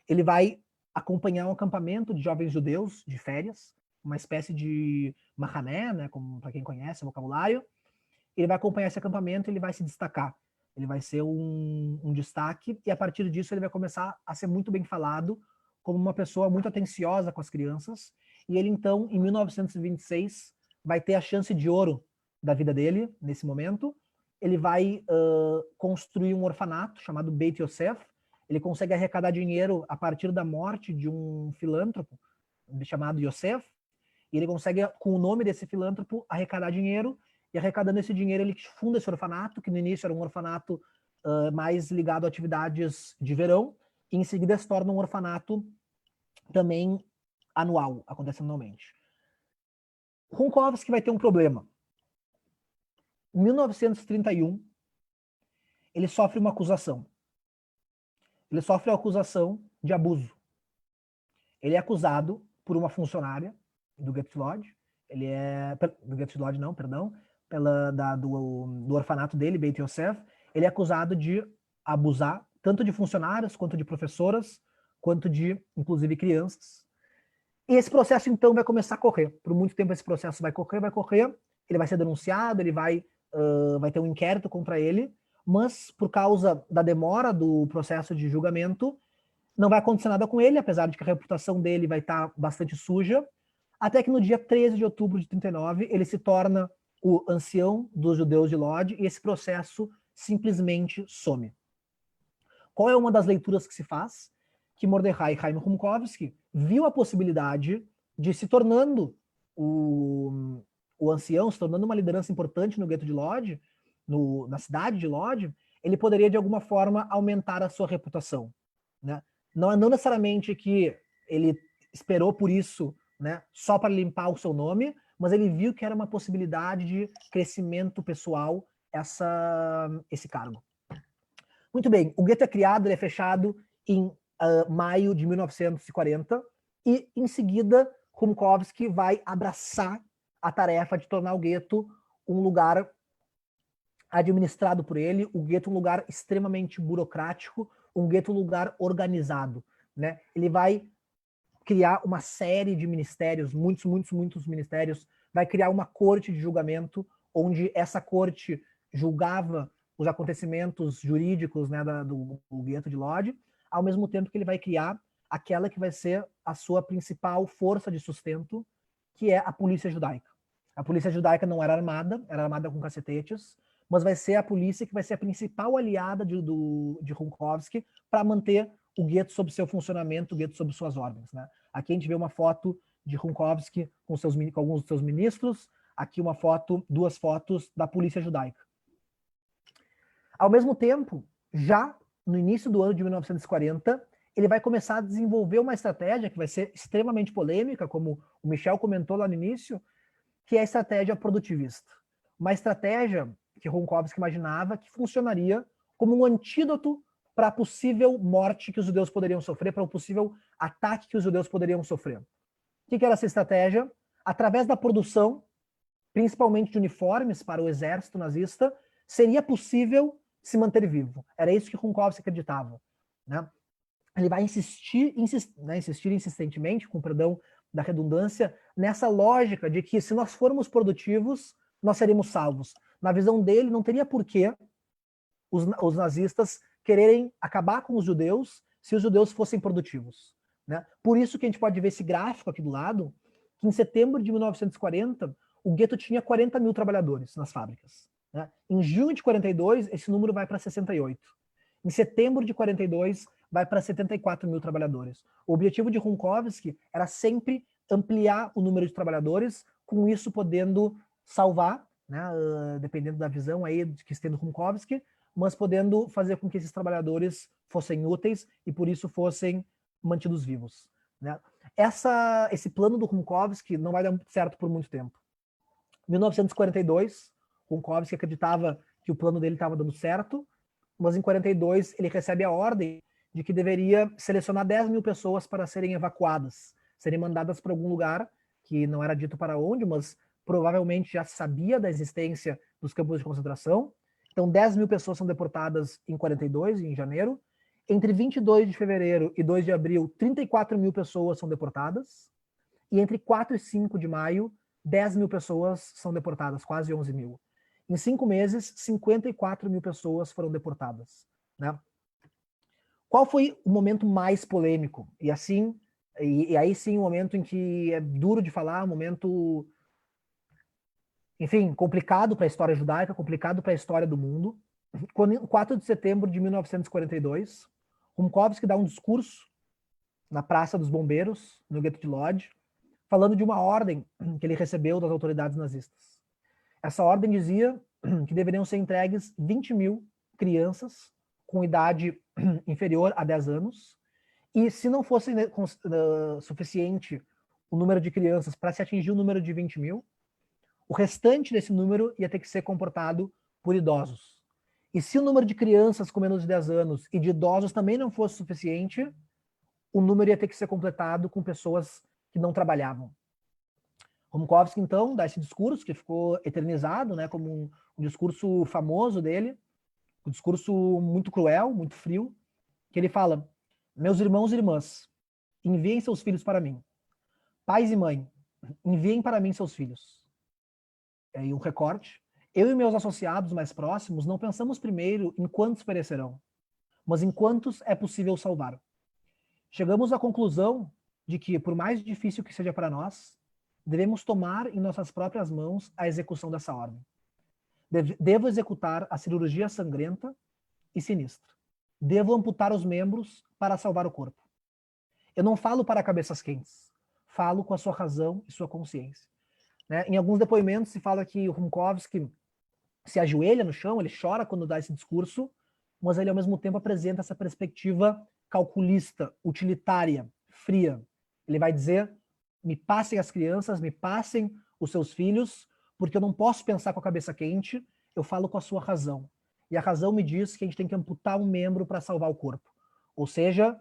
Ele vai acompanhar um acampamento de jovens judeus de férias, uma espécie de mahané, né, para quem conhece o vocabulário. Ele vai acompanhar esse acampamento e ele vai se destacar. Ele vai ser um destaque, e a partir disso ele vai começar a ser muito bem falado como uma pessoa muito atenciosa com as crianças. E ele então, em 1926, vai ter a chance de ouro da vida dele, nesse momento. Ele vai construir um orfanato chamado Beit Yosef. Ele consegue arrecadar dinheiro a partir da morte de um filântropo chamado Yosef, e ele consegue, com o nome desse filântropo, arrecadar dinheiro, e arrecadando esse dinheiro ele funda esse orfanato, que no início era um orfanato mais ligado a atividades de verão, e em seguida se torna um orfanato também anual, acontece anualmente. Rumkowski vai ter um problema. Em 1931, ele sofre uma acusação. Ele sofre a acusação de abuso. Ele é acusado por uma funcionária do gueto de Lodz. Ele é... do gueto de Lodz, não, perdão. Do orfanato dele, Beit Yosef. Ele é acusado de abusar tanto de funcionários, quanto de professoras, quanto de, inclusive, crianças. E esse processo, então, vai começar a correr. Por muito tempo esse processo vai correr. Ele vai ser denunciado, ele vai ter um inquérito contra ele, mas por causa da demora do processo de julgamento, Não vai acontecer nada com ele, apesar de que a reputação dele vai estar bastante suja, até que no dia 13 de outubro de 39, ele se torna o ancião dos judeus de Lodz e esse processo simplesmente some. Qual é uma das leituras que se faz? Que Mordechai Chaim Rumkowski viu a possibilidade de se tornando o ancião, se tornando uma liderança importante no gueto de Lodz, na cidade de Lodz, ele poderia de alguma forma aumentar a sua reputação, né? Não necessariamente que ele esperou por isso, né, só para limpar o seu nome, mas ele viu que era uma possibilidade de crescimento pessoal esse cargo. Muito bem, o gueto é criado, ele é fechado em maio de 1940 e, em seguida, Rumkowski vai abraçar a tarefa de tornar o gueto um lugar administrado por ele, o gueto um lugar extremamente burocrático, um gueto um lugar organizado, né? Ele vai criar uma série de ministérios, muitos ministérios, vai criar uma corte de julgamento, onde essa corte julgava os acontecimentos jurídicos, né, do gueto de Lodz, ao mesmo tempo que ele vai criar aquela que vai ser a sua principal força de sustento, que é a polícia judaica. A polícia judaica não era armada com cacetetes, mas vai ser a polícia que vai ser a principal aliada de Rumkowski para manter o gueto sob seu funcionamento, o gueto sob suas ordens, né? Aqui a gente vê uma foto de Rumkowski com alguns dos seus ministros, aqui duas fotos da polícia judaica. Ao mesmo tempo, já no início do ano de 1940, ele vai começar a desenvolver uma estratégia que vai ser extremamente polêmica, como o Michel comentou lá no início, que é a estratégia produtivista. Uma estratégia que Rumkowski imaginava que funcionaria como um antídoto para a possível morte que os judeus poderiam sofrer, para o possível ataque que os judeus poderiam sofrer. O que era essa estratégia? Através da produção, principalmente de uniformes para o exército nazista, seria possível se manter vivo. Era isso que Rumkowski acreditava, né? Ele vai insistir insistentemente, com perdão da redundância, nessa lógica de que se nós formos produtivos, nós seremos salvos. Na visão dele, não teria porquê os nazistas quererem acabar com os judeus se os judeus fossem produtivos, né? Por isso que a gente pode ver esse gráfico aqui do lado, que em setembro de 1940, o gueto tinha 40 mil trabalhadores nas fábricas, né? Em junho de 42, esse número vai para 68. Em setembro de 42, vai para 74 mil trabalhadores. O objetivo de Rumkowski era sempre ampliar o número de trabalhadores, com isso podendo salvar, né, dependendo da visão aí que se tem do Rumkowski, mas podendo fazer com que esses trabalhadores fossem úteis e por isso fossem mantidos vivos, né? Esse plano do Rumkowski não vai dar certo por muito tempo. Em 1942, Rumkowski acreditava que o plano dele estava dando certo, mas em 42 ele recebe a ordem de que deveria selecionar 10 mil pessoas para serem evacuadas, serem mandadas para algum lugar, que não era dito para onde, mas provavelmente já sabia da existência dos campos de concentração. Então 10 mil pessoas são deportadas em 42, em janeiro. Entre 22 de fevereiro e 2 de abril, 34 mil pessoas são deportadas. E entre 4 e 5 de maio, 10 mil pessoas são deportadas, quase 11 mil. Em 5 meses, 54 mil pessoas foram deportadas, né? Qual foi o momento mais polêmico? E aí sim, o momento em que é duro de falar, um momento, enfim, complicado para a história judaica, complicado para a história do mundo. Quando, em 4 de setembro de 1942, Rumkowski dá um discurso na Praça dos Bombeiros, no gueto de Lodz, falando de uma ordem que ele recebeu das autoridades nazistas. Essa ordem dizia que deveriam ser entregues 20 mil crianças com idade inferior a 10 anos, e se não fosse suficiente o número de crianças para se atingir o número de 20 mil, o restante desse número ia ter que ser comportado por idosos. E se o número de crianças com menos de 10 anos e de idosos também não fosse suficiente, o número ia ter que ser completado com pessoas que não trabalhavam. Rumkowski, então, dá esse discurso, que ficou eternizado, né, como um discurso famoso dele, um discurso muito cruel, muito frio, que ele fala: meus irmãos e irmãs, enviem seus filhos para mim. Pais e mãe, enviem para mim seus filhos. E um recorte. Eu e meus associados mais próximos não pensamos primeiro em quantos perecerão, mas em quantos é possível salvar. chegamos à conclusão de que, por mais difícil que seja para nós, devemos tomar em nossas próprias mãos a execução dessa ordem. Devo executar a cirurgia sangrenta e sinistra. Devo amputar os membros para salvar o corpo. Eu não falo para cabeças quentes, falo com a sua razão e sua consciência. Né? Em alguns depoimentos se fala que o Rumkowski se ajoelha no chão, ele chora quando dá esse discurso, mas ele ao mesmo tempo apresenta essa perspectiva calculista, utilitária, fria. Ele vai dizer, me passem as crianças, me passem os seus filhos, porque eu não posso pensar com a cabeça quente, eu falo com a sua razão. E a razão me diz que a gente tem que amputar um membro para salvar o corpo. Ou seja,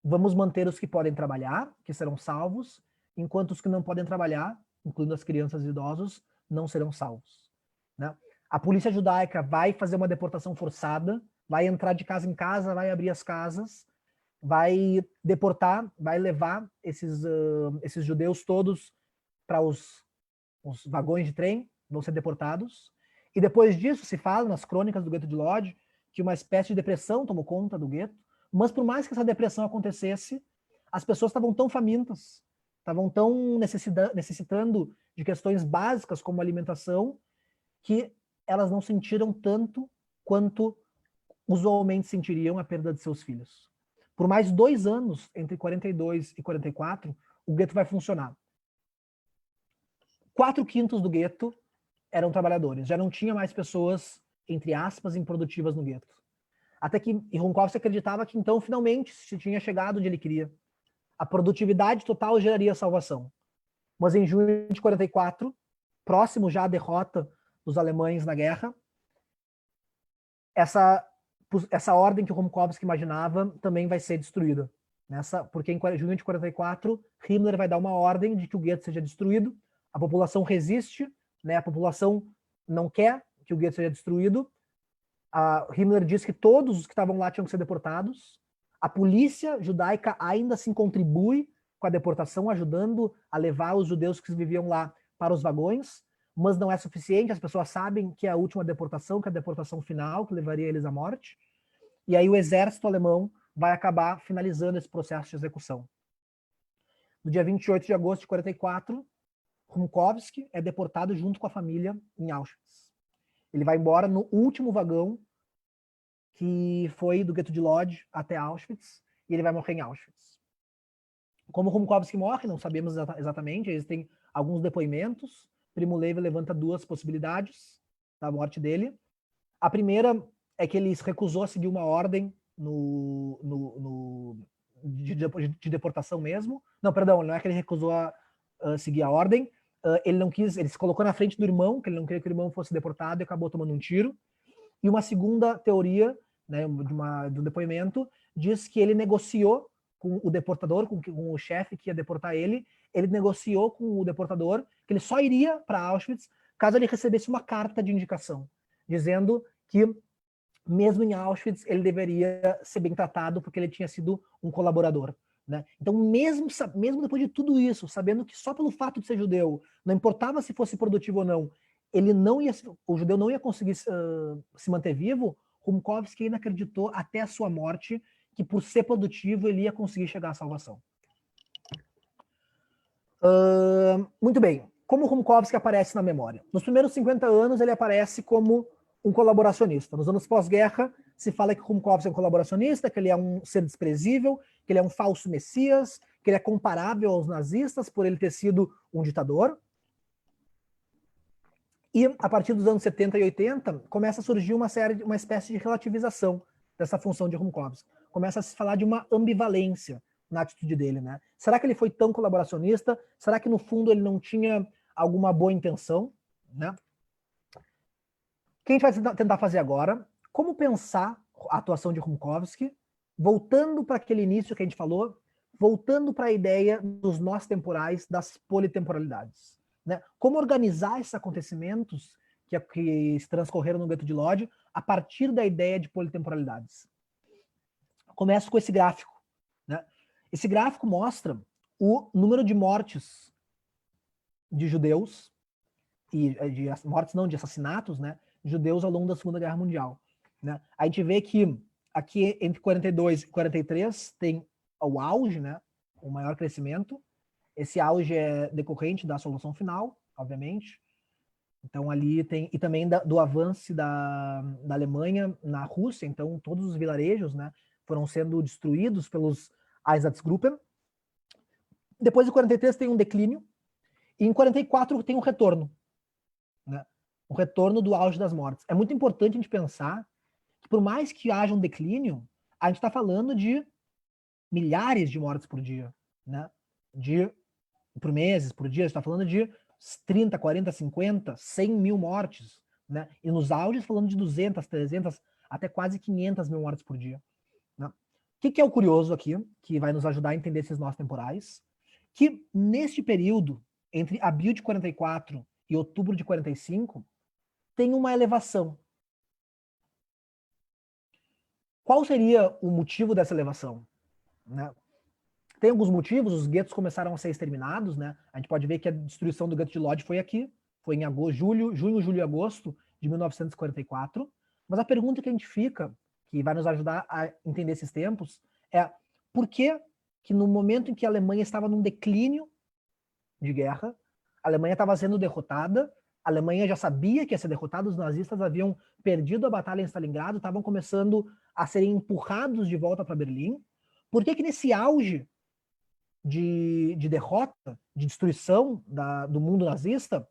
vamos manter os que podem trabalhar, que serão salvos, enquanto os que não podem trabalhar, incluindo as crianças e idosos, não serão salvos. Né? A polícia judaica vai fazer uma deportação forçada, vai entrar de casa em casa, vai abrir as casas, vai deportar, vai levar esses judeus todos para os vagões de trem, vão ser deportados. E depois disso se fala nas crônicas do gueto de Lodz que uma espécie de depressão tomou conta do gueto, mas por mais que essa depressão acontecesse, as pessoas estavam tão famintas, estavam tão necessitando de questões básicas como alimentação, que elas não sentiram tanto quanto usualmente sentiriam a perda de seus filhos. Por mais 2 anos, entre 42 e 44, o gueto vai funcionar. 4/5 do gueto eram trabalhadores, já não tinha mais pessoas, entre aspas, improdutivas no gueto. Até que Rumkowski acreditava que então, finalmente, se tinha chegado onde ele queria. A produtividade total geraria salvação. Mas em junho de 44, próximo já à derrota dos alemães na guerra, essa ordem que o Rumkowski imaginava também vai ser destruída. Porque em junho de 44, Himmler vai dar uma ordem de que o gueto seja destruído, a população resiste, né? A população não quer que o gueto seja destruído. Himmler diz que todos os que estavam lá tinham que ser deportados. A polícia judaica ainda assim contribui com a deportação, ajudando a levar os judeus que viviam lá para os vagões, mas não é suficiente. As pessoas sabem que é a última deportação, que é a deportação final, que levaria eles à morte. E aí o exército alemão vai acabar finalizando esse processo de execução. No dia 28 de agosto de 44, Rumkowski é deportado junto com a família em Auschwitz. Ele vai embora no último vagão que foi do gueto de Lodz até Auschwitz, e ele vai morrer em Auschwitz. Como Rumkowski morre, não sabemos exatamente, existem alguns depoimentos. Primo Levi levanta 2 possibilidades da morte dele. A primeira é que ele se recusou a seguir uma ordem de deportação mesmo. Não, perdão, não é que ele recusou a seguir a ordem. Ele não quis, ele se colocou na frente do irmão, que ele não queria que o irmão fosse deportado e acabou tomando um tiro. E uma segunda teoria, né, de um depoimento, diz que ele negociou com o deportador, com o chefe que ia deportar ele negociou com o deportador que ele só iria para Auschwitz caso ele recebesse uma carta de indicação, dizendo que mesmo em Auschwitz ele deveria ser bem tratado porque ele tinha sido um colaborador. Né? Então, mesmo depois de tudo isso, sabendo que só pelo fato de ser judeu, não importava se fosse produtivo ou não, o judeu não ia conseguir se manter vivo, Rumkowski ainda acreditou até a sua morte que por ser produtivo ele ia conseguir chegar à salvação. Muito bem. Como Rumkowski aparece na memória? Nos primeiros 50 anos ele aparece como um colaboracionista. Nos anos pós-guerra se fala que Rumkowski é um colaboracionista, que ele é um ser desprezível, que ele é um falso messias, que ele é comparável aos nazistas por ele ter sido um ditador. E a partir dos anos 70 e 80 começa a surgir uma espécie de relativização dessa função de Rumkowski. Começa a se falar de uma ambivalência na atitude dele, né? Será que ele foi tão colaboracionista? Será que no fundo ele não tinha alguma boa intenção, né? O que a gente vai tentar fazer agora? Como pensar a atuação de Rumkowski, voltando para aquele início que a gente falou, voltando para a ideia dos nós temporais, das politemporalidades. Né? Como organizar esses acontecimentos que se transcorreram no gueto de Lodz a partir da ideia de politemporalidades. Começo com esse gráfico. Né? Esse gráfico mostra o número de mortes de judeus, e de mortes não, de assassinatos, né, de judeus ao longo da Segunda Guerra Mundial. Né? A gente vê que aqui entre 42 e 43 tem ao auge, né? O maior crescimento. Esse auge é decorrente da solução final, obviamente. Então, ali tem... E também do avanço da Alemanha na Rússia. Então, todos os vilarejos, né, foram sendo destruídos pelos Einsatzgruppen. Depois de 43 tem um declínio. E em 44 tem um retorno. Né? O retorno do auge das mortes. É muito importante a gente pensar que, por mais que haja um declínio, a gente está falando de milhares de mortes por dia. Né? Por meses, por dia, a gente está falando de 30, 40, 50, 100 mil mortes, né? E nos auges falando de 200, 300, até quase 500 mil mortes por dia. Né? O que é o curioso aqui, que vai nos ajudar a entender esses nós temporais? Que neste período, entre abril de 44 e outubro de 45, tem uma elevação. Qual seria o motivo dessa elevação? Né? Tem alguns motivos, os guetos começaram a ser exterminados, né? A gente pode ver que a destruição do gueto de Lodz foi aqui, foi em junho, julho e agosto de 1944. Mas a pergunta que a gente fica, que vai nos ajudar a entender esses tempos, é por que no momento em que a Alemanha estava num declínio de guerra, a Alemanha estava sendo derrotada, a Alemanha já sabia que ia ser derrotada, os nazistas haviam perdido a batalha em Stalingrado, estavam começando a serem empurrados de volta para Berlim. Por que nesse auge de derrota, de destruição do mundo nazista,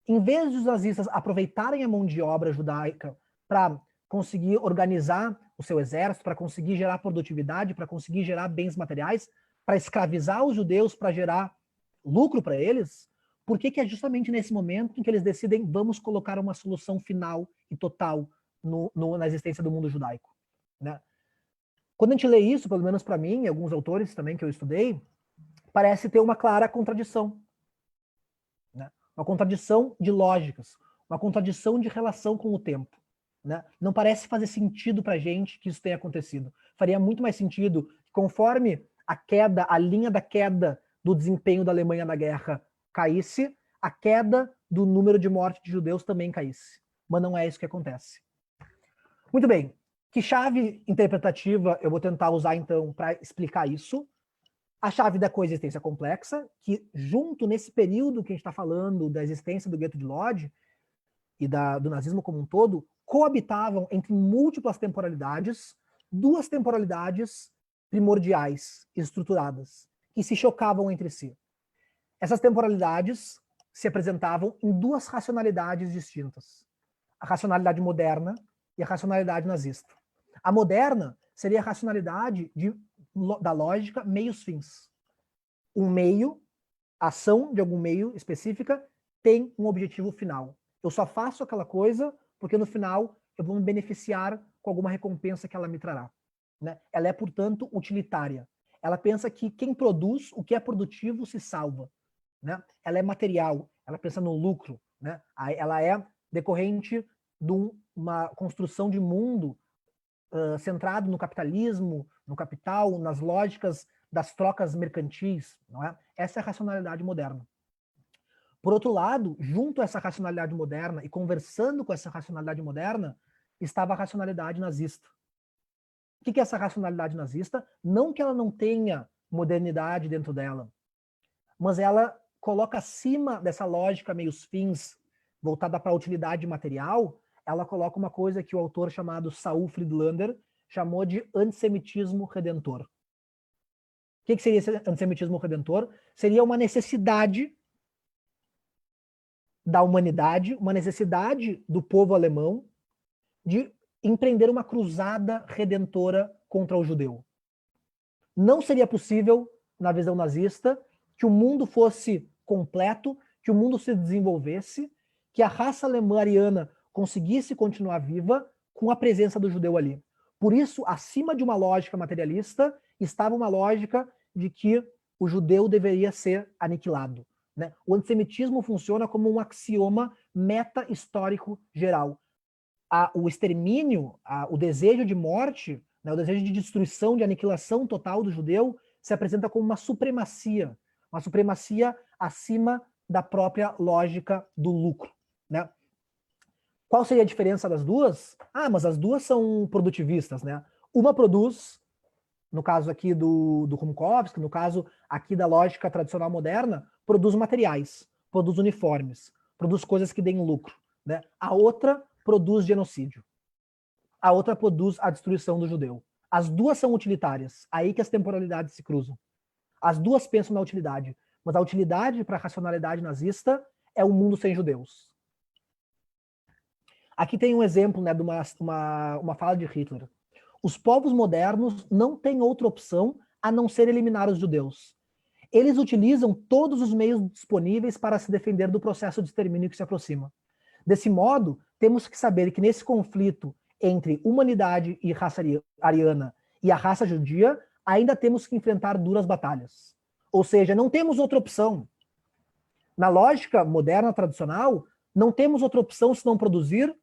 em vez dos nazistas aproveitarem a mão de obra judaica para conseguir organizar o seu exército, para conseguir gerar produtividade, para conseguir gerar bens materiais, para escravizar os judeus, para gerar lucro para eles, por que é justamente nesse momento em que eles decidem vamos colocar uma solução final e total na existência do mundo judaico? Né? Quando a gente lê isso, pelo menos para mim, e alguns autores também que eu estudei, parece ter uma clara contradição. Né? Uma contradição de lógicas, uma contradição de relação com o tempo. Né? Não parece fazer sentido para a gente que isso tenha acontecido. Faria muito mais sentido, conforme a linha da queda do desempenho da Alemanha na guerra caísse, a queda do número de mortes de judeus também caísse. Mas não é isso que acontece. Muito bem. Que chave interpretativa eu vou tentar usar, então, para explicar isso? A chave da coexistência complexa, que junto nesse período que a gente está falando da existência do gueto de Lodz e do nazismo como um todo, coabitavam entre múltiplas temporalidades, duas temporalidades primordiais, estruturadas, que se chocavam entre si. Essas temporalidades se apresentavam em duas racionalidades distintas. A racionalidade moderna e a racionalidade nazista. A moderna seria a racionalidade da lógica meios-fins. Um meio, a ação de algum meio específica, tem um objetivo final. Eu só faço aquela coisa porque no final eu vou me beneficiar com alguma recompensa que ela me trará. Né? Ela é, portanto, utilitária. Ela pensa que quem produz o que é produtivo se salva. Né? Ela é material, ela pensa no lucro. Né? Ela é decorrente de uma construção de mundo centrado no capitalismo, no capital, nas lógicas das trocas mercantis. Não é? Essa é a racionalidade moderna. Por outro lado, junto a essa racionalidade moderna e conversando com essa racionalidade moderna, estava a racionalidade nazista. O que é essa racionalidade nazista? Não que ela não tenha modernidade dentro dela, mas ela coloca acima dessa lógica meios-fins voltada para a utilidade material, ela coloca uma coisa que o autor chamado Saul Friedlander chamou de antissemitismo redentor. O que seria esse antissemitismo redentor? Seria uma necessidade da humanidade, uma necessidade do povo alemão de empreender uma cruzada redentora contra o judeu. Não seria possível, na visão nazista, que o mundo fosse completo, que o mundo se desenvolvesse, que a raça alemã ariana conseguisse continuar viva com a presença do judeu ali. Por isso, acima de uma lógica materialista, estava uma lógica de que o judeu deveria ser aniquilado. Né? O antissemitismo funciona como um axioma meta-histórico geral. O extermínio, o desejo de morte, né, o desejo de destruição, de aniquilação total do judeu, se apresenta como uma supremacia acima da própria lógica do lucro. Né? Qual seria a diferença das duas? Mas as duas são produtivistas. Né? Uma produz no caso aqui do Rumkowski, no caso aqui da lógica tradicional moderna, produz materiais, produz uniformes, produz coisas que deem lucro, né? A outra produz genocídio. A outra produz a destruição do judeu. As duas são utilitárias, aí que as temporalidades se cruzam. As duas pensam na utilidade, mas a utilidade para a racionalidade nazista é um mundo sem judeus. Aqui tem um exemplo, né, de uma fala de Hitler. Os povos modernos não têm outra opção a não ser eliminar os judeus. Eles utilizam todos os meios disponíveis para se defender do processo de extermínio que se aproxima. Desse modo, temos que saber que nesse conflito entre humanidade e raça ariana e a raça judia, ainda temos que enfrentar duras batalhas. Ou seja, não temos outra opção. Na lógica moderna tradicional, não temos outra opção senão produzir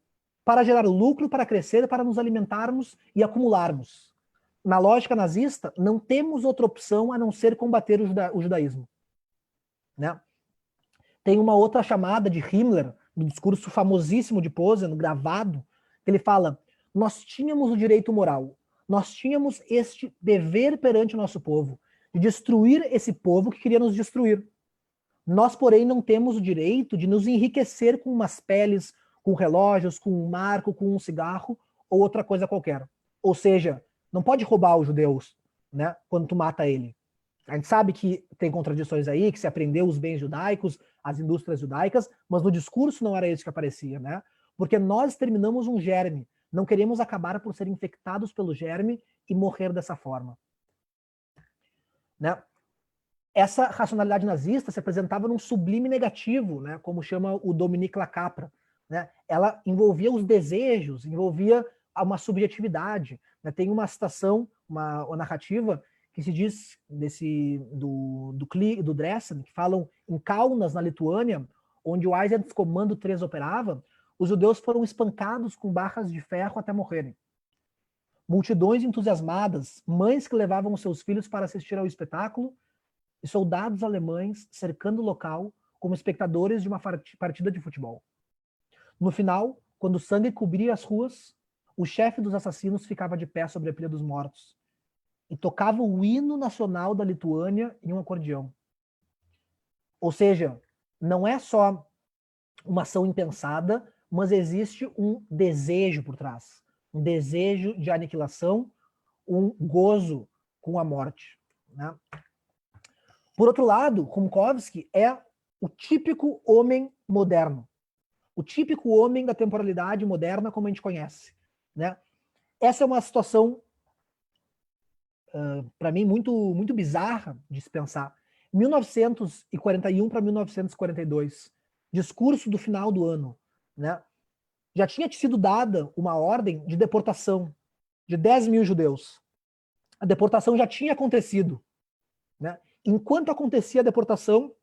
para gerar lucro, para crescer, para nos alimentarmos e acumularmos. Na lógica nazista, não temos outra opção a não ser combater o judaísmo. Né? Tem uma outra chamada de Himmler, no discurso famosíssimo de Posen, gravado, que ele fala: nós tínhamos o direito moral, nós tínhamos este dever perante o nosso povo, de destruir esse povo que queria nos destruir. Nós, porém, não temos o direito de nos enriquecer com umas peles, com relógios, com um marco, com um cigarro ou outra coisa qualquer. Ou seja, não pode roubar os judeus, né, quando tu mata ele. A gente sabe que tem contradições aí, que se aprendeu os bens judaicos, as indústrias judaicas, mas no discurso não era isso que aparecia, né? Porque nós exterminamos um germe, não queremos acabar por ser infectados pelo germe e morrer dessa forma. Né? Essa racionalidade nazista se apresentava num sublime negativo, né, como chama o Dominique Lacapra. Né? Ela envolvia os desejos, envolvia uma subjetividade. Né? Tem uma citação, uma narrativa que se diz do Dressen, que falam em Kaunas, na Lituânia, onde o Einsatzkommando 3 operava, os judeus foram espancados com barras de ferro até morrerem. Multidões entusiasmadas, mães que levavam seus filhos para assistir ao espetáculo, e soldados alemães cercando o local como espectadores de uma partida de futebol. No final, quando o sangue cobria as ruas, o chefe dos assassinos ficava de pé sobre a pilha dos mortos e tocava o hino nacional da Lituânia em um acordeão. Ou seja, não é só uma ação impensada, mas existe um desejo por trás, um desejo de aniquilação, um gozo com a morte. Né? Por outro lado, Rumkowski é o típico homem moderno, o típico homem da temporalidade moderna como a gente conhece. Né? Essa é uma situação, para mim, muito, muito bizarra de se pensar. 1941 para 1942, discurso do final do ano, né? Já tinha sido dada uma ordem de deportação de 10 mil judeus. A deportação já tinha acontecido. Né? Enquanto acontecia a deportação,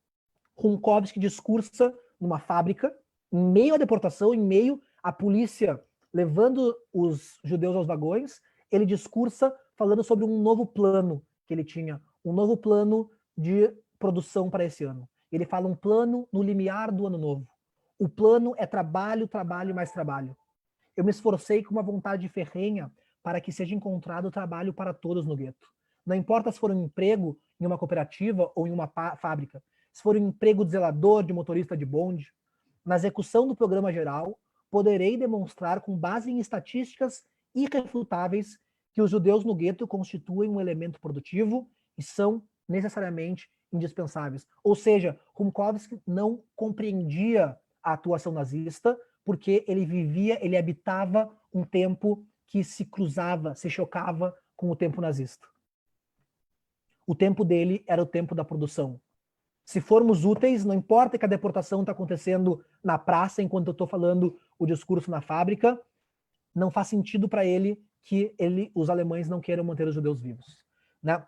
Rumkowski discursa numa fábrica, em meio à deportação, em meio à polícia levando os judeus aos vagões, ele discursa falando sobre um novo plano que ele tinha, um novo plano de produção para esse ano. Ele fala um plano no limiar do ano novo. O plano é trabalho, trabalho e mais trabalho. Eu me esforcei com uma vontade ferrenha para que seja encontrado trabalho para todos no gueto. Não importa se for um emprego em uma cooperativa ou em uma fábrica, se for um emprego de zelador, de motorista de bonde. Na execução do programa geral, poderei demonstrar com base em estatísticas irrefutáveis que os judeus no gueto constituem um elemento produtivo e são necessariamente indispensáveis. Ou seja, Rumkowski não compreendia a atuação nazista porque ele vivia, ele habitava um tempo que se cruzava, se chocava com o tempo nazista. O tempo dele era o tempo da produção. Se formos úteis, não importa que a deportação está acontecendo na praça enquanto eu estou falando o discurso na fábrica, não faz sentido para ele que os alemães não queiram manter os judeus vivos. Né?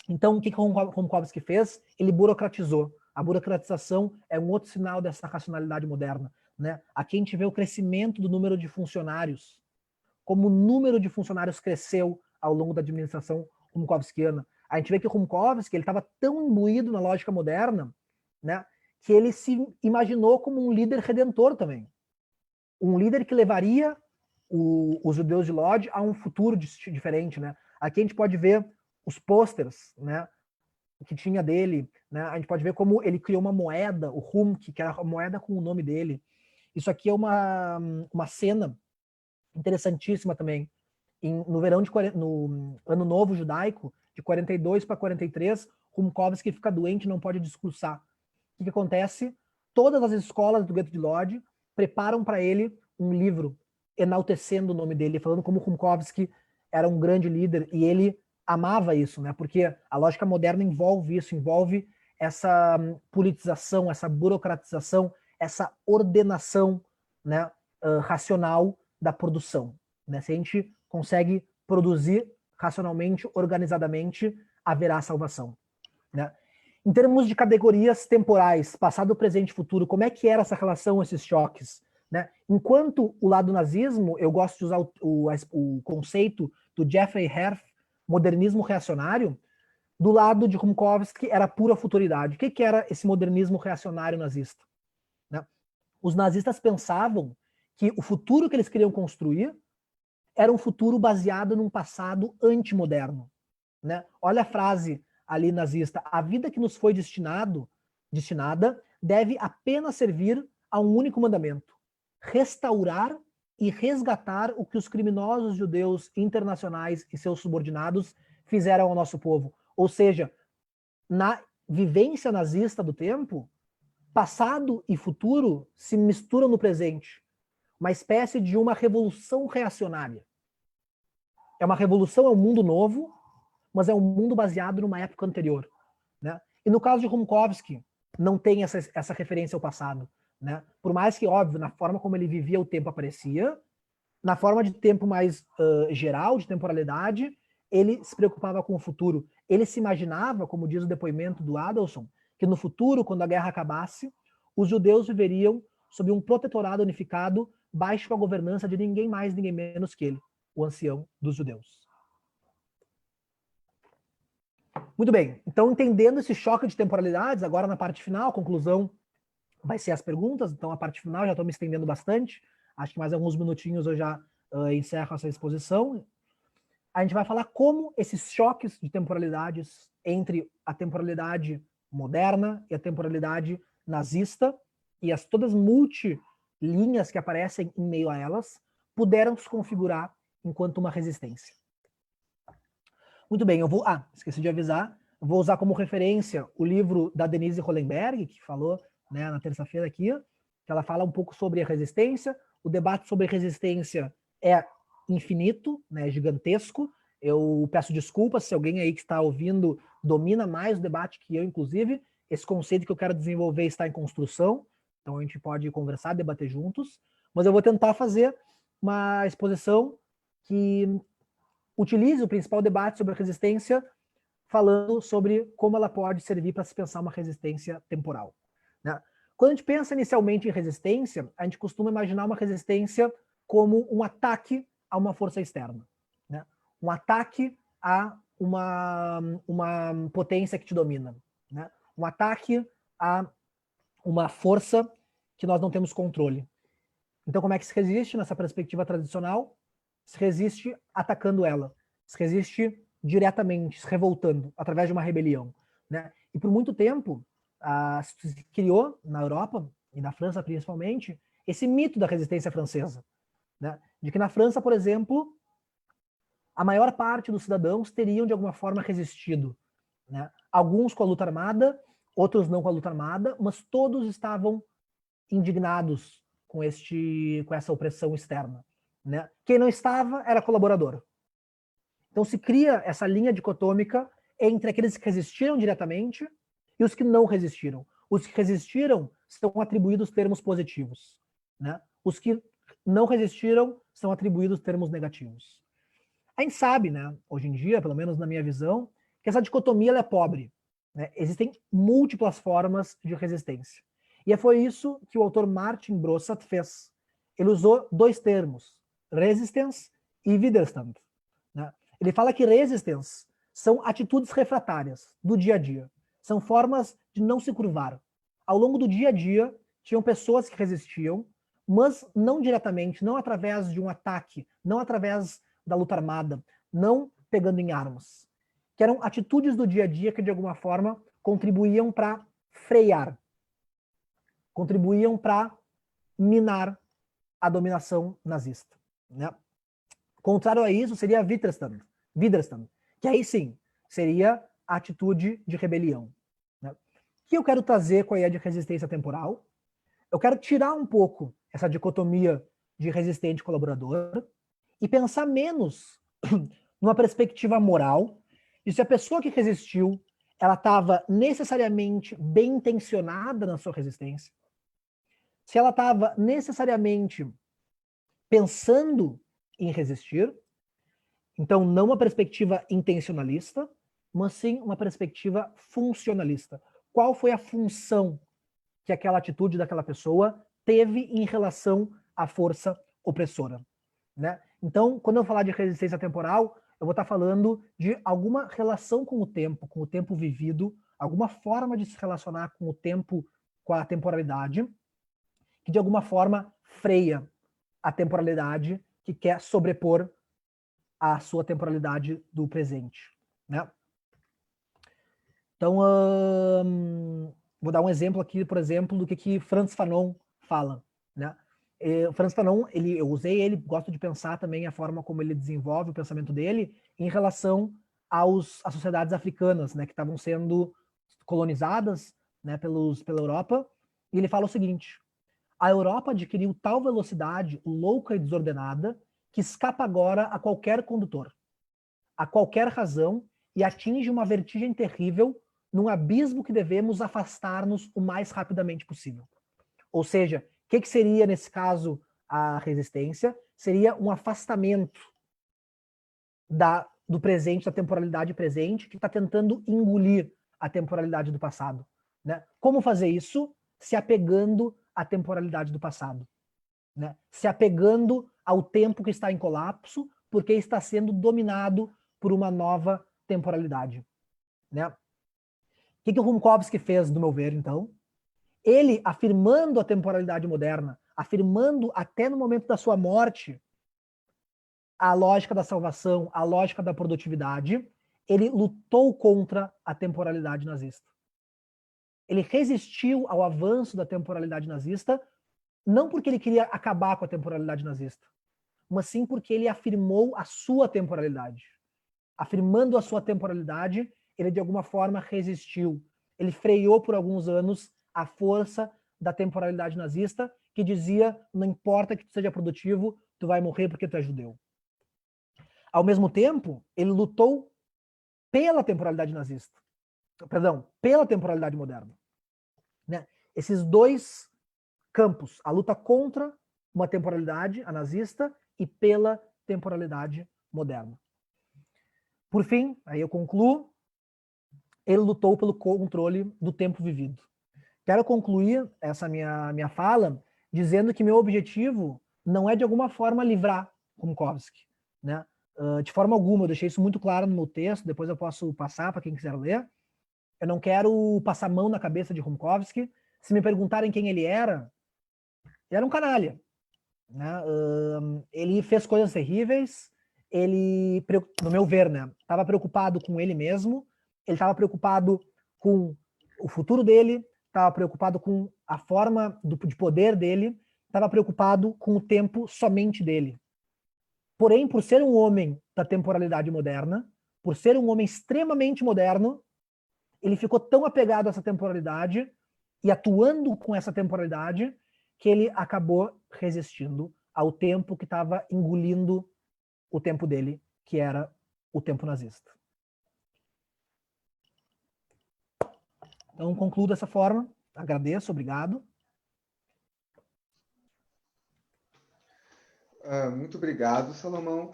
Então, o que Rumkowski fez? Ele burocratizou. A burocratização é um outro sinal dessa racionalidade moderna. Né? Aqui a gente vê o crescimento do número de funcionários, como o número de funcionários cresceu ao longo da administração rumkowskiana. A gente vê que o Rumkowski estava tão imbuído na lógica moderna, né, que ele se imaginou como um líder redentor também. Um líder que levaria os judeus de Lodz a um futuro diferente, né? Aqui a gente pode ver os posters, né, que tinha dele, né? A gente pode ver como ele criou uma moeda, o Humk, que era a moeda com o nome dele. Isso aqui é uma cena interessantíssima também. No verão no ano novo judaico, de 42 para 43, Rumkowski fica doente e não pode discursar. O que acontece? Todas as escolas do gueto de Lodz preparam para ele um livro enaltecendo o nome dele, falando como Rumkowski era um grande líder, e ele amava isso, né? Porque a lógica moderna envolve isso, envolve essa politização, essa burocratização, essa ordenação, né, racional da produção, né? Se a gente consegue produzir racionalmente, organizadamente, haverá salvação, né? Em termos de categorias temporais, passado, presente e futuro, como é que era essa relação, esses choques, né? Enquanto o lado nazismo, eu gosto de usar o conceito do Jeffrey Herf, modernismo reacionário, do lado de Rumkowski era pura futuridade. O que era esse modernismo reacionário nazista? Né? Os nazistas pensavam que o futuro que eles queriam construir era um futuro baseado num passado antimoderno. Né? Olha a frase ali nazista: a vida que nos foi destinada deve apenas servir a um único mandamento: restaurar e resgatar o que os criminosos judeus internacionais e seus subordinados fizeram ao nosso povo. Ou seja, na vivência nazista do tempo, passado e futuro se misturam no presente. Uma espécie de uma revolução reacionária. É uma revolução, é um mundo novo, mas é um mundo baseado numa época anterior. Né? E no caso de Rumkowski, não tem essa referência ao passado. Né? Por mais que, óbvio, na forma como ele vivia, o tempo aparecia, na forma de tempo mais geral, de temporalidade, ele se preocupava com o futuro. Ele se imaginava, como diz o depoimento do Adelson, que no futuro, quando a guerra acabasse, os judeus viveriam sob um protetorado unificado, baixo a governança de ninguém mais, ninguém menos que ele, o ancião dos judeus. Muito bem, então entendendo esse choque de temporalidades, agora na parte final, a conclusão vai ser as perguntas, então a parte final, já estou me estendendo bastante, acho que mais alguns minutinhos eu já encerro essa exposição. A gente vai falar como esses choques de temporalidades entre a temporalidade moderna e a temporalidade nazista e todas as multilinhas que aparecem em meio a elas puderam se configurar enquanto uma resistência. Muito bem, eu vou... esqueci de avisar, eu vou usar como referência o livro da Denise Hollenberg, que falou, né, na terça-feira aqui, que ela fala um pouco sobre a resistência. O debate sobre resistência é infinito, né, gigantesco. Eu peço desculpas se alguém aí que está ouvindo domina mais o debate que eu, inclusive. Esse conceito que eu quero desenvolver está em construção, então a gente pode conversar, debater juntos, mas eu vou tentar fazer uma exposição que utilize o principal debate sobre a resistência, falando sobre como ela pode servir para se pensar uma resistência temporal. Né? Quando a gente pensa inicialmente em resistência, a gente costuma imaginar uma resistência como um ataque a uma força externa. Né? Um ataque a uma potência que te domina. Né? Um ataque a uma força que nós não temos controle. Então, como é que se resiste nessa perspectiva tradicional? Se resiste atacando ela. Se resiste diretamente, se revoltando, através de uma rebelião. Né? E por muito tempo, se criou na Europa, e na França principalmente, esse mito da resistência francesa. Né? De que na França, por exemplo, a maior parte dos cidadãos teriam de alguma forma resistido. Né? Alguns com a luta armada, outros não com a luta armada, mas todos estavam indignados com essa opressão externa. Né? Quem não estava era colaborador. Então se cria essa linha dicotômica entre aqueles que resistiram diretamente e os que não resistiram. Os que resistiram são atribuídos termos positivos. Né? Os que não resistiram são atribuídos termos negativos. A gente sabe, né, hoje em dia, pelo menos na minha visão, que essa dicotomia ela é pobre. Né? Existem múltiplas formas de resistência. E foi isso que o autor Martin Brossat fez. Ele usou dois termos, resistance e Widerstand. Né? Ele fala que resistance são atitudes refratárias do dia a dia. São formas de não se curvar. Ao longo do dia a dia, tinham pessoas que resistiam, mas não diretamente, não através de um ataque, não através da luta armada, não pegando em armas. Que eram atitudes do dia a dia que, de alguma forma, contribuíam para frear, contribuíam para minar a dominação nazista. Né? Contrário a isso, seria Widerstand, que aí sim, seria a atitude de rebelião. Né? O que eu quero trazer com a ideia de resistência temporal? Eu quero tirar um pouco essa dicotomia de resistente e colaborador e pensar menos numa perspectiva moral de se a pessoa que resistiu ela estava necessariamente bem intencionada na sua resistência, se ela estava necessariamente pensando em resistir, então não uma perspectiva intencionalista, mas sim uma perspectiva funcionalista. Qual foi a função que aquela atitude daquela pessoa teve em relação à força opressora? Né? Então, quando eu falar de resistência temporal, eu vou estar falando de alguma relação com o tempo vivido, alguma forma de se relacionar com o tempo, com a temporalidade, que de alguma forma freia a temporalidade que quer sobrepor a sua temporalidade do presente. Né? Então, vou dar um exemplo aqui, por exemplo, do que Frantz Fanon fala. Né? Frantz Fanon, eu usei ele, gosto de pensar também a forma como ele desenvolve o pensamento dele em relação às sociedades africanas, né, que estavam sendo colonizadas, né, pela Europa, e ele fala o seguinte: a Europa adquiriu tal velocidade louca e desordenada que escapa agora a qualquer condutor, a qualquer razão, e atinge uma vertigem terrível num abismo que devemos afastar-nos o mais rapidamente possível. Ou seja, o que seria, nesse caso, a resistência? Seria um afastamento do presente, da temporalidade presente, que está tentando engolir a temporalidade do passado. Né? Como fazer isso? Se apegando à temporalidade do passado. Né? Se apegando ao tempo que está em colapso, porque está sendo dominado por uma nova temporalidade. Né? O que o Rumkowski fez, do meu ver, então? Ele, afirmando a temporalidade moderna, afirmando até no momento da sua morte a lógica da salvação, a lógica da produtividade, ele lutou contra a temporalidade nazista. Ele resistiu ao avanço da temporalidade nazista, não porque ele queria acabar com a temporalidade nazista, mas sim porque ele afirmou a sua temporalidade. Afirmando a sua temporalidade, ele de alguma forma resistiu. Ele freou por alguns anos a força da temporalidade nazista, que dizia: não importa que tu seja produtivo, tu vai morrer porque tu é judeu. Ao mesmo tempo, ele lutou pela temporalidade nazista. Perdão, pela temporalidade moderna. Né? Esses dois campos, a luta contra uma temporalidade, a nazista, e pela temporalidade moderna. Por fim, aí eu concluo, ele lutou pelo controle do tempo vivido. Quero concluir essa minha fala dizendo que meu objetivo não é de alguma forma livrar Rumkowski, né? De forma alguma, eu deixei isso muito claro no meu texto, depois eu posso passar para quem quiser ler. Eu não quero passar mão na cabeça de Rumkowski. Se me perguntarem quem ele era um canalha. Né? Ele fez coisas terríveis, ele, no meu ver, né, estava preocupado com ele mesmo, ele estava preocupado com o futuro dele, estava preocupado com a forma de poder dele, estava preocupado com o tempo somente dele. Porém, por ser um homem da temporalidade moderna, por ser um homem extremamente moderno, ele ficou tão apegado a essa temporalidade e atuando com essa temporalidade que ele acabou resistindo ao tempo que estava engolindo o tempo dele, que era o tempo nazista. Então, concluo dessa forma. Agradeço, obrigado. Muito obrigado, Salomão.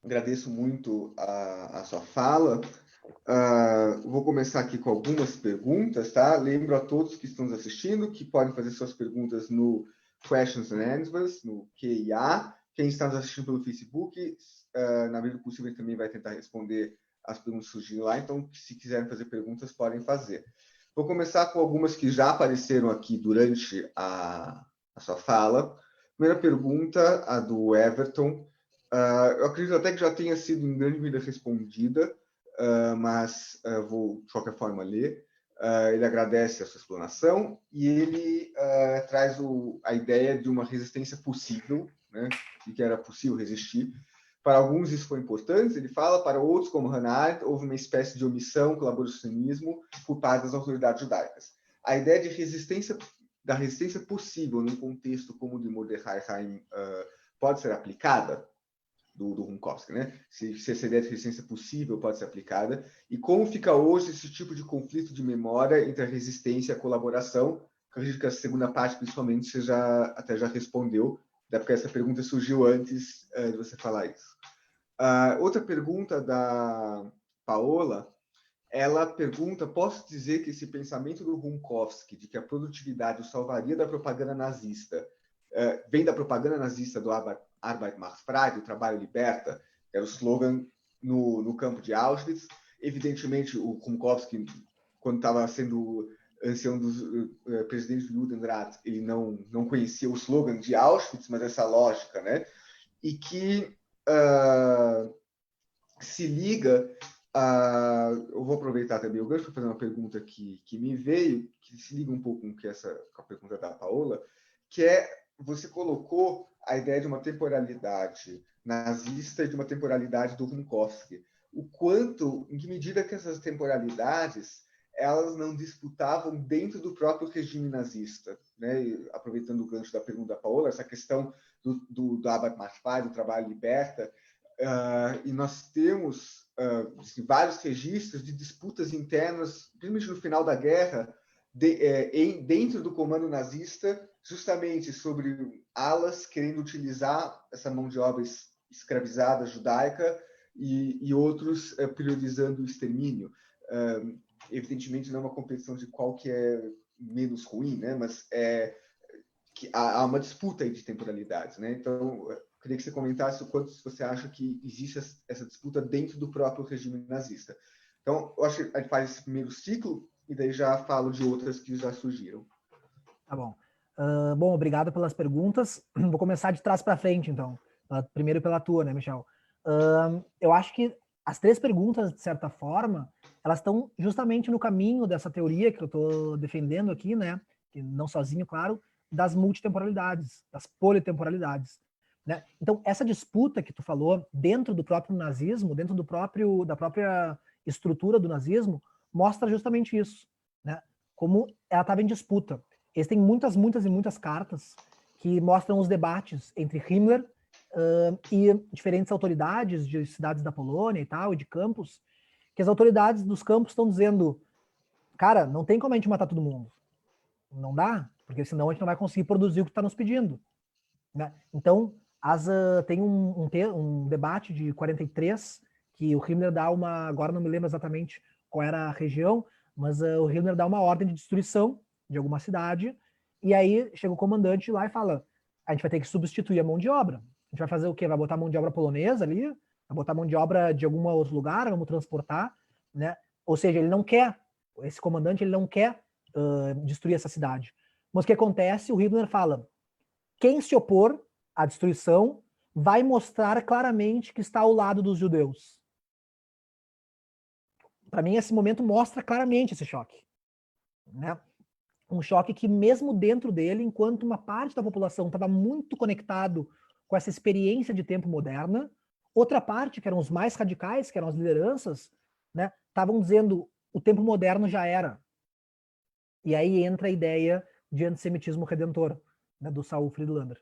Agradeço muito a sua fala. Vou começar aqui com algumas perguntas, tá? Lembro a todos que estão nos assistindo que podem fazer suas perguntas no Questions and Answers, no QIA. Quem está nos assistindo pelo Facebook, na medida do possível, ele também vai tentar responder as perguntas que surgirem lá. Então, se quiserem fazer perguntas, podem fazer. Vou começar com algumas que já apareceram aqui durante a sua fala. Primeira pergunta, a do Everton. Eu acredito até que já tenha sido em grande medida respondida, mas vou, de qualquer forma, ler. Ele agradece a sua explanação e ele traz a ideia de uma resistência possível, né, de que era possível resistir. Para alguns isso foi importante, ele fala, para outros, como Hannah Arendt, houve uma espécie de omissão, colaboracionismo por parte das autoridades judaicas. A ideia de da resistência possível num contexto como o de Mordechai Haim pode ser aplicada, do Rumkowski, né? Se essa ideia de resistência possível pode ser aplicada, e como fica hoje esse tipo de conflito de memória entre a resistência e a colaboração. Acredito que a segunda parte, principalmente, você até já respondeu, até porque essa pergunta surgiu antes de você falar isso. Outra pergunta da Paola, ela pergunta, posso dizer que esse pensamento do Rumkowski, de que a produtividade o salvaria da propaganda nazista, vem da propaganda nazista do Arbeit macht frei, do trabalho liberta, que era o slogan no campo de Auschwitz. Evidentemente, o Rumkowski, quando estava sendo ancião dos presidentes do Judenrat, ele não conhecia o slogan de Auschwitz, mas essa lógica, né? E que se liga eu vou aproveitar também o gancho para fazer uma pergunta que me veio, que se liga um pouco com a pergunta da Paola, que você colocou a ideia de uma temporalidade nazista e de uma temporalidade do Rumkowski. Em que medida que essas temporalidades elas não disputavam dentro do próprio regime nazista, né? E, aproveitando o gancho da pergunta da Paola, essa questão do Arbeit macht frei, do trabalho liberta, e nós temos vários registros de disputas internas, principalmente no final da guerra, dentro do comando nazista, justamente sobre alas querendo utilizar essa mão de obra escravizada judaica e outros priorizando o extermínio. Evidentemente, não é uma competição de qual que é menos ruim, né? Mas que há uma disputa aí de temporalidades, né? Então, queria que você comentasse o quanto você acha que existe essa disputa dentro do próprio regime nazista. Então, eu acho que a gente faz esse primeiro ciclo e daí já falo de outras que já surgiram. Tá bom. Bom, obrigado pelas perguntas. Vou começar de trás para frente, então. Primeiro pela tua, né, Michel? Eu acho que as três perguntas, de certa forma, elas estão justamente no caminho dessa teoria que eu estou defendendo aqui, né? Que não sozinho, claro, das multitemporalidades, das politemporalidades. Né? Então, essa disputa que tu falou dentro do próprio nazismo, dentro da própria estrutura do nazismo, mostra justamente isso, né? Como ela estava em disputa. Eles têm muitas e muitas cartas que mostram os debates entre Himmler e diferentes autoridades de cidades da Polônia e tal, e de campos, que as autoridades dos campos estão dizendo, cara, não tem como a gente matar todo mundo. Não dá, porque senão a gente não vai conseguir produzir o que está nos pedindo. Né? Então, tem um debate de 43, que o Himmler dá agora não me lembro exatamente qual era a região, mas o Himmler dá uma ordem de destruição de alguma cidade, e aí chega o comandante lá e fala, a gente vai ter que substituir a mão de obra. A gente vai fazer o quê? Vai botar mão de obra polonesa ali? Vai botar mão de obra de algum outro lugar? Vamos transportar? Né? Ou seja, esse comandante ele não quer destruir essa cidade. Mas o que acontece? O Himmler fala, quem se opor à destruição vai mostrar claramente que está ao lado dos judeus. Para mim, esse momento mostra claramente esse choque. Né? Um choque que, mesmo dentro dele, enquanto uma parte da população estava muito conectado com essa experiência de tempo moderna, outra parte, que eram os mais radicais, que eram as lideranças, né, estavam dizendo o tempo moderno já era. E aí entra a ideia de antissemitismo redentor, né, do Saul Friedlander.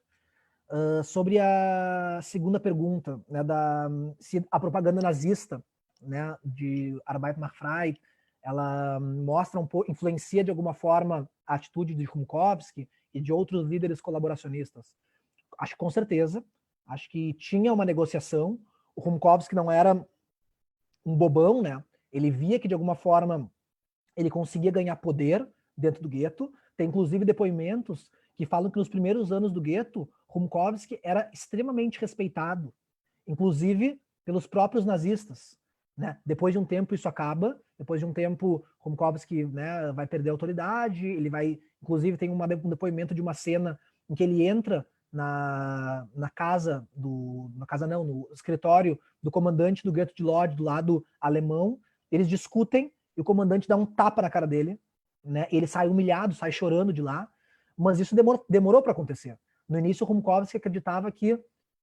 Sobre a segunda pergunta, né, se a propaganda nazista, né, de Arbeit macht frei, ela mostra influencia de alguma forma a atitude de Rumkowski e de outros líderes colaboracionistas. Acho que com certeza, acho que tinha uma negociação. O Rumkowski não era um bobão, né? Ele via que de alguma forma ele conseguia ganhar poder dentro do gueto. Tem inclusive depoimentos que falam que nos primeiros anos do gueto, Rumkowski era extremamente respeitado, inclusive pelos próprios nazistas, né? Depois de um tempo isso acaba, depois de um tempo Rumkowski, né, vai perder a autoridade, ele vai, inclusive tem um depoimento de uma cena em que ele entra na casa no escritório do comandante do gueto de Lodz, do lado alemão, eles discutem e o comandante dá um tapa na cara dele, né? Ele sai humilhado, sai chorando de lá, mas isso demorou para acontecer. No início, o Rumkowski acreditava que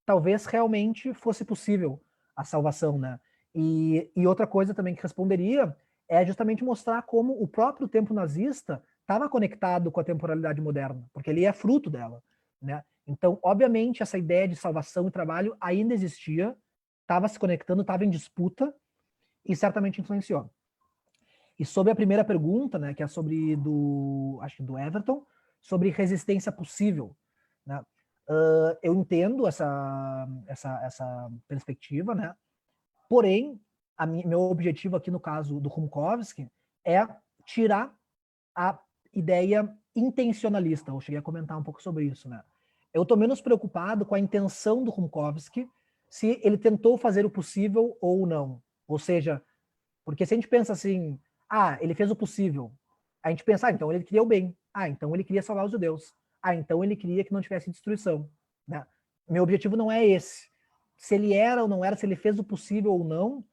talvez realmente fosse possível a salvação, né? E outra coisa também que responderia é justamente mostrar como o próprio tempo nazista estava conectado com a temporalidade moderna, porque ele é fruto dela, né? Então, obviamente, essa ideia de salvação e trabalho ainda existia, estava se conectando, estava em disputa e certamente influenciou. E sobre a primeira pergunta, né, que é sobre acho que do Everton, sobre resistência possível, né? Eu entendo essa perspectiva, né? Porém, meu objetivo aqui no caso do Rumkowski é tirar a ideia intencionalista. Eu cheguei a comentar um pouco sobre isso, né? Eu estou menos preocupado com a intenção do Rumkowski, se ele tentou fazer o possível ou não. Ou seja, porque se a gente pensa assim, ele fez o possível, a gente pensa, então ele queria o bem, então ele queria salvar os judeus, então ele queria que não tivesse destruição, né? Meu objetivo não é esse. Se ele era ou não era, se ele fez o possível ou não,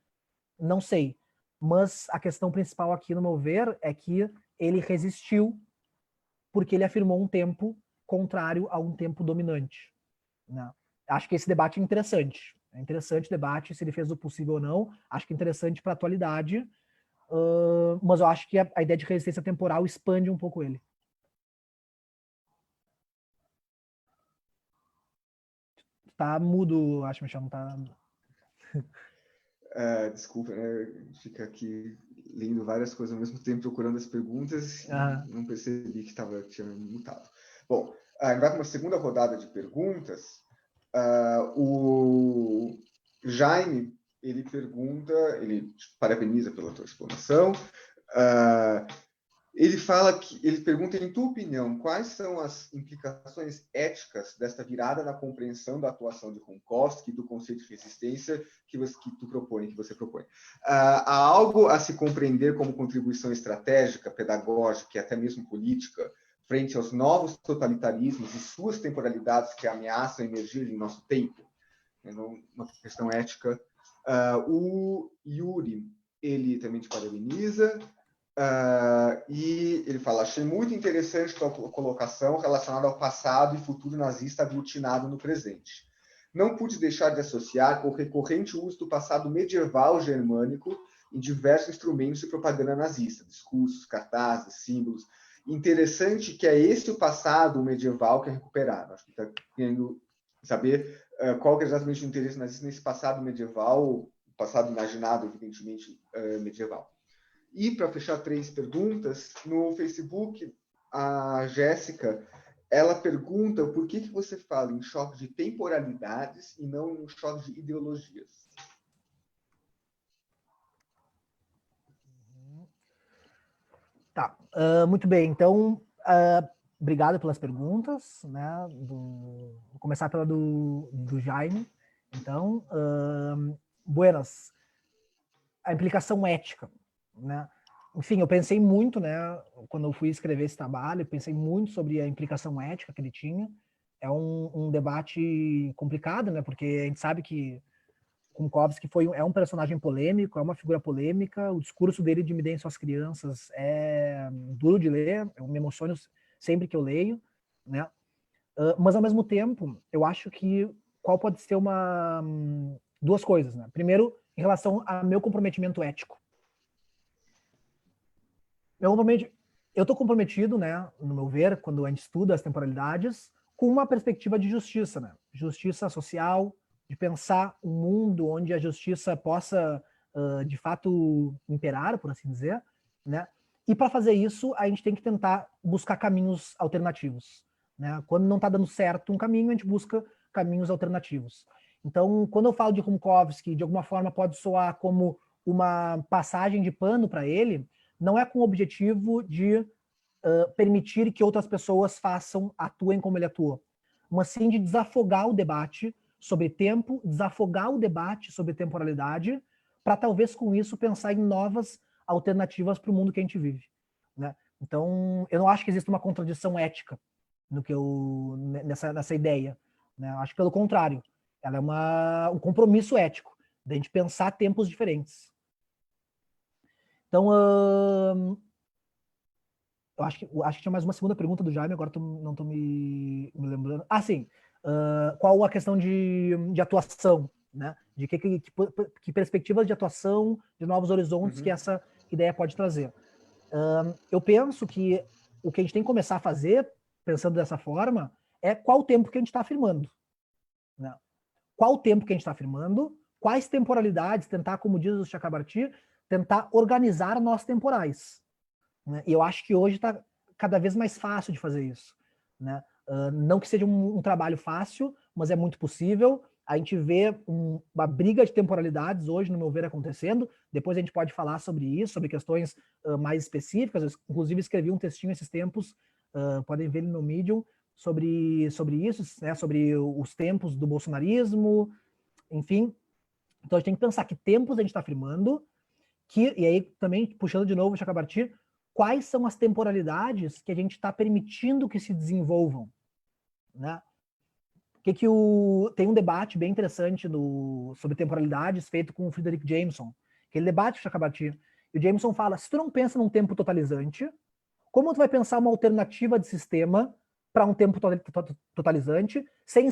não sei. Mas a questão principal aqui, no meu ver, é que ele resistiu porque ele afirmou um tempo contrário a um tempo dominante, né? Acho que esse debate é interessante. É interessante o debate, se ele fez o possível ou não. Acho que é interessante para a atualidade, mas eu acho que a ideia de resistência temporal expande um pouco ele. Tá mudo, acho, Michel, não tá... Desculpa, né? Fica aqui lendo várias coisas ao mesmo tempo, procurando as perguntas, e não percebi que tinha me mutado. Bom, agora para uma segunda rodada de perguntas, o Jaime, ele te parabeniza pela tua explanação, ele pergunta, em tua opinião, quais são as implicações éticas desta virada na compreensão da atuação de Rumkowski e do conceito de resistência que você propõe? Há algo a se compreender como contribuição estratégica, pedagógica e até mesmo política frente aos novos totalitarismos e suas temporalidades que ameaçam emergir em nosso tempo? É uma questão ética. O Yuri, ele também te parabeniza. E ele fala, achei muito interessante a colocação relacionada ao passado e futuro nazista aglutinado no presente. Não pude deixar de associar o recorrente uso do passado medieval germânico em diversos instrumentos de propaganda nazista, discursos, cartazes, símbolos. Interessante que é esse o passado medieval que é recuperado. Acho que está querendo saber qual que é exatamente o interesse nazista nesse passado medieval, passado imaginado, evidentemente, medieval. E, para fechar 3 perguntas, no Facebook, a Jéssica, ela pergunta por que você fala em choque de temporalidades e não em choque de ideologias. Tá, muito bem. Então, obrigado pelas perguntas, né? Vou começar pela do Jaime. Então, buenas. A implicação ética, né? Enfim, eu pensei muito, né? Quando eu fui escrever esse trabalho, pensei muito sobre a implicação ética que ele tinha. É um debate complicado, né? Porque a gente sabe que Rumkowski é um personagem polêmico, é uma figura polêmica. O discurso dele de Me Deem Suas Crianças é duro de ler, eu me emociono sempre que eu leio, né? Mas, ao mesmo tempo, eu acho que qual pode ser duas coisas, né? Primeiro, em relação ao meu comprometimento ético. Eu estou comprometido, né, no meu ver, quando a gente estuda as temporalidades, com uma perspectiva de justiça, né? Justiça social, de pensar um mundo onde a justiça possa, de fato, imperar, por assim dizer, né? E para fazer isso, a gente tem que tentar buscar caminhos alternativos, né? Quando não está dando certo um caminho, a gente busca caminhos alternativos. Então, quando eu falo de Rumkowski, de alguma forma pode soar como uma passagem de pano para ele, não é com o objetivo de permitir que outras pessoas atuem como ele atuou, mas sim de desafogar o debate sobre tempo, desafogar o debate sobre temporalidade, para talvez com isso pensar em novas alternativas para o mundo que a gente vive, né? Então, eu não acho que existe uma contradição ética nessa ideia, né? Eu acho que pelo contrário, ela é um compromisso ético de a gente pensar tempos diferentes. Então, eu acho que tinha mais uma segunda pergunta do Jaime, agora não estou me lembrando. Ah, sim. Qual a questão de atuação, né? De que perspectivas de atuação, de novos horizontes que essa ideia pode trazer. Eu penso que o que a gente tem que começar a fazer, pensando dessa forma, é qual o tempo que a gente está afirmando, né? Qual o tempo que a gente está afirmando, quais temporalidades, tentar, como diz o Chakrabarti, tentar organizar nós temporais, né? E eu acho que hoje está cada vez mais fácil de fazer isso, né? Não que seja um trabalho fácil, mas é muito possível. A gente vê uma briga de temporalidades hoje, no meu ver, acontecendo. Depois a gente pode falar sobre isso, sobre questões mais específicas. Eu, inclusive, escrevi um textinho esses tempos, podem ver ele no Medium, sobre isso, né? Sobre os tempos do bolsonarismo, enfim. Então a gente tem que pensar que tempos a gente está afirmando, e aí também, puxando de novo o Chakrabarti, quais são as temporalidades que a gente está permitindo que se desenvolvam, né? Tem um debate bem interessante sobre temporalidades feito com o Frederick Jameson, que ele debate o Chakrabarti, e o Jameson fala, se tu não pensa num tempo totalizante, como tu vai pensar uma alternativa de sistema para um tempo totalizante, sem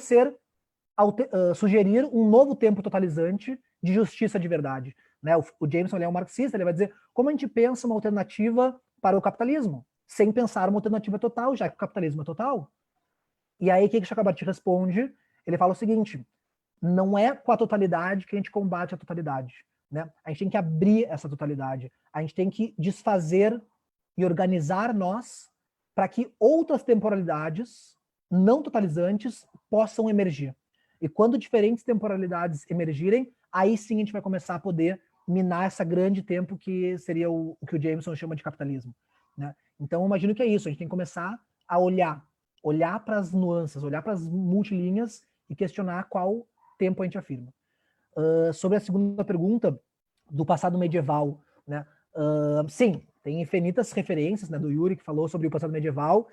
sugerir um novo tempo totalizante de justiça de verdade, né? O Jameson, ele é um marxista, ele vai dizer como a gente pensa uma alternativa para o capitalismo, sem pensar uma alternativa total, já que o capitalismo é total. E aí, o que o Chakrabarti responde? Ele fala o seguinte, não é com a totalidade que a gente combate a totalidade, né? A gente tem que abrir essa totalidade, a gente tem que desfazer e organizar nós para que outras temporalidades não totalizantes possam emergir. E quando diferentes temporalidades emergirem, aí sim a gente vai começar a poder minar essa grande tempo que seria o que o Jameson chama de capitalismo, né? Então, eu imagino que é isso, a gente tem que começar a olhar para as nuances, olhar para as multilinhas e questionar qual tempo a gente afirma. Sobre a segunda pergunta, do passado medieval, né? Sim, tem infinitas referências, né, do Yuri, que falou sobre o passado medieval,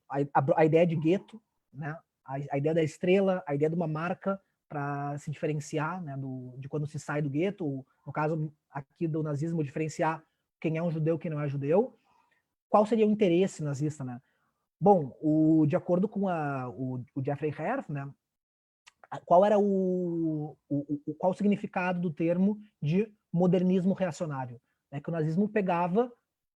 a ideia de gueto, né? A ideia da estrela, a ideia de uma marca para se diferenciar, né, de quando se sai do gueto, no caso aqui do nazismo, diferenciar quem é um judeu e quem não é judeu. Qual seria o interesse nazista, né? Bom, de acordo com o Jeffrey Herf, né, qual era qual o significado do termo de modernismo reacionário? Né, que o nazismo pegava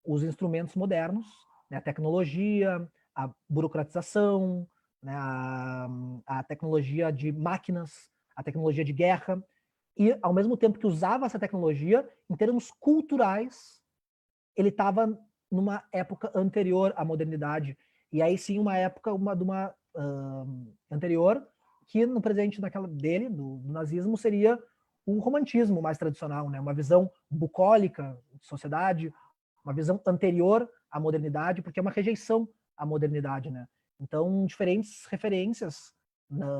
os instrumentos modernos, né, a tecnologia, a burocratização, né, a tecnologia de máquinas, a tecnologia de guerra, e ao mesmo tempo que usava essa tecnologia, em termos culturais, ele estava numa época anterior à modernidade, e aí sim uma época anterior, que no presente dele, do nazismo, seria um romantismo mais tradicional, né? Uma visão bucólica de sociedade, uma visão anterior à modernidade, porque é uma rejeição à modernidade, né? Então, diferentes referências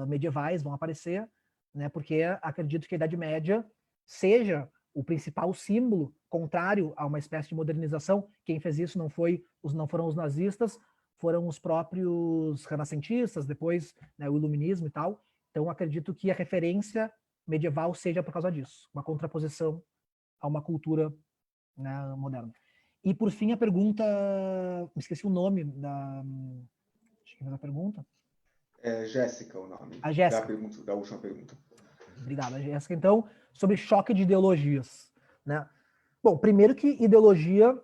medievais vão aparecer, né? Porque acredito que a Idade Média seja o principal símbolo contrário a uma espécie de modernização. Quem fez isso não foram os nazistas, foram os próprios renascentistas, depois, né, o iluminismo e tal. Então, acredito que a referência medieval seja por causa disso, uma contraposição a uma cultura, né, moderna. E, por fim, a pergunta... Me esqueci o nome da pergunta. É Jéssica o nome. A Jéssica. Da última pergunta. Obrigado, Jéssica. Então, sobre choque de ideologias, né? Bom, primeiro que ideologia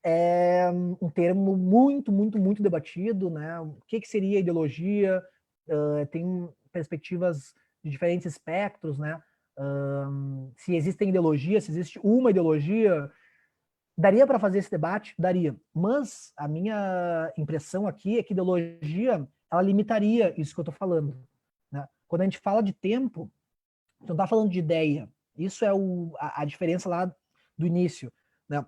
é um termo muito, muito, muito debatido, né? O que seria ideologia? Tem perspectivas de diferentes espectros, né? Se existem ideologias, se existe uma ideologia, daria para fazer esse debate? Daria. Mas a minha impressão aqui é que ideologia, ela limitaria isso que eu estou falando, né? Quando a gente fala de tempo, não está falando de ideia. Isso é a diferença lá do início, né?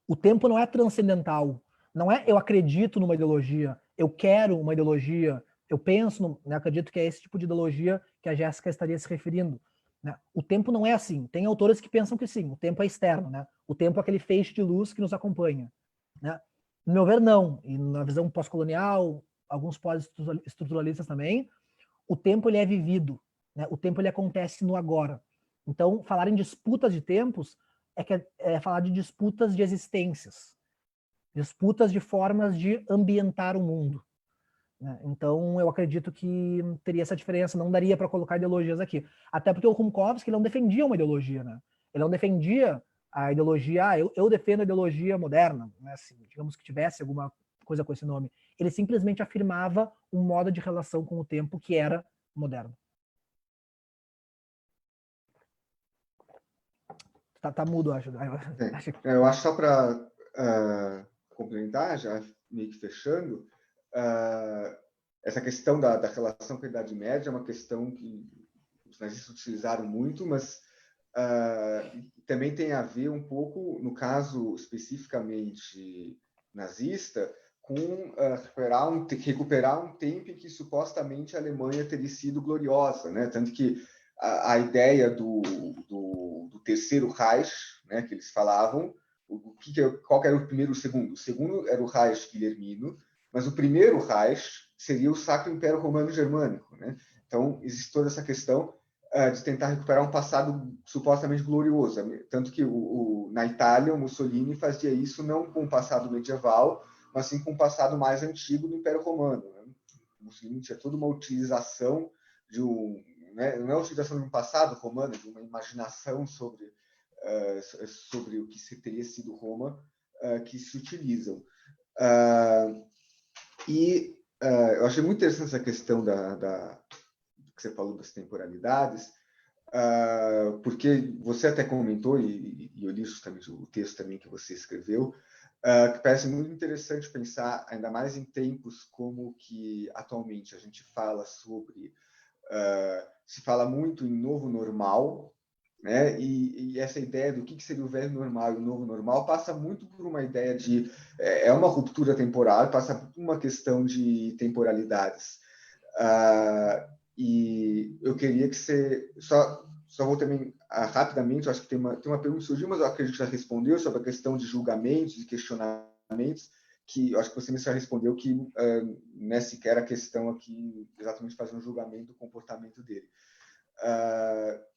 O tempo não é transcendental. Não é eu acredito numa ideologia, eu quero uma ideologia, eu penso, né, acredito que é esse tipo de ideologia que a Jéssica estaria se referindo. né? O tempo não é assim. Tem autores que pensam que sim, o tempo é externo, né? O tempo é aquele feixe de luz que nos acompanha, né? No meu ver, não. E na visão pós-colonial, alguns pós-estruturalistas também, o tempo ele é vivido, né? O tempo ele acontece no agora. Então, falar em disputas de tempos é falar de disputas de existências, disputas de formas de ambientar o mundo, né? Então, eu acredito que teria essa diferença, não daria para colocar ideologias aqui. Até porque o Rumkowski ele não defendia uma ideologia, né? Ele não defendia a ideologia, eu defendo a ideologia moderna, né? Assim, digamos que tivesse alguma coisa com esse nome. Ele simplesmente afirmava um modo de relação com o tempo que era moderno. Tá mudo, acho. Eu acho só para complementar, já meio que fechando, essa questão da relação com a Idade Média é uma questão que os nazistas utilizaram muito, mas também tem a ver um pouco, no caso especificamente nazista, com recuperar um tempo em que supostamente a Alemanha teria sido gloriosa, né? Tanto que a ideia do Terceiro Reich, né, que eles falavam, qual era o primeiro e o segundo? O segundo era o Reich Guilhermino, mas o primeiro Reich seria o Sacro Império Romano Germânico, né? Então, existe toda essa questão de tentar recuperar um passado supostamente glorioso. Tanto que na Itália, o Mussolini fazia isso não com o passado medieval, mas sim com o passado mais antigo do Império Romano, né? O Mussolini tinha toda uma utilização de não é a utilização de um passado romano, de uma imaginação sobre o que teria sido Roma, que se utilizam. Eu achei muito interessante essa questão que você falou das temporalidades, porque você até comentou, e eu li justamente o texto também que você escreveu, que parece muito interessante pensar, ainda mais em tempos como que atualmente a gente fala sobre, se fala muito em novo normal, né? E essa ideia do que seria o velho normal e o novo normal passa muito por uma ideia de uma ruptura temporal, passa por uma questão de temporalidades. E eu queria que você só vou também rapidamente, eu acho que tem uma pergunta que surgiu, mas eu acredito que já respondeu sobre a questão de julgamentos e questionamentos, que eu acho que você já respondeu que não é sequer a questão aqui exatamente fazer um julgamento do comportamento dele.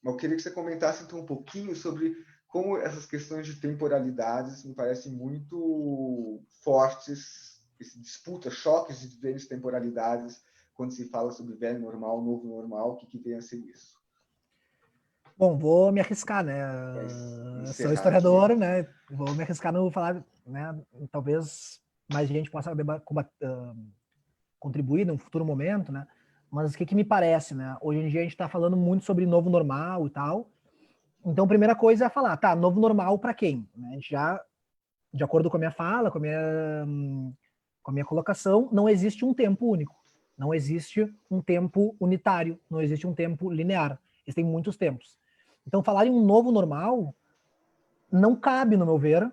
Eu queria que você comentasse então um pouquinho sobre como essas questões de temporalidades me parecem muito fortes, esse disputa, choques de diferentes temporalidades, quando se fala sobre velho normal, novo normal, o que vem a ser isso? Bom, vou me arriscar, né? Sou historiador, aqui, né? Vou me arriscar no falar, né? Talvez mais gente possa contribuir num futuro momento, né? Mas o que me parece, né? Hoje em dia a gente está falando muito sobre novo normal e tal. Então, a primeira coisa é falar, tá, novo normal para quem? A gente já, de acordo com a minha fala, com a minha colocação, não existe um tempo único. Não existe um tempo unitário. Não existe um tempo linear. Existem muitos tempos. Então, falar em um novo normal não cabe, no meu ver,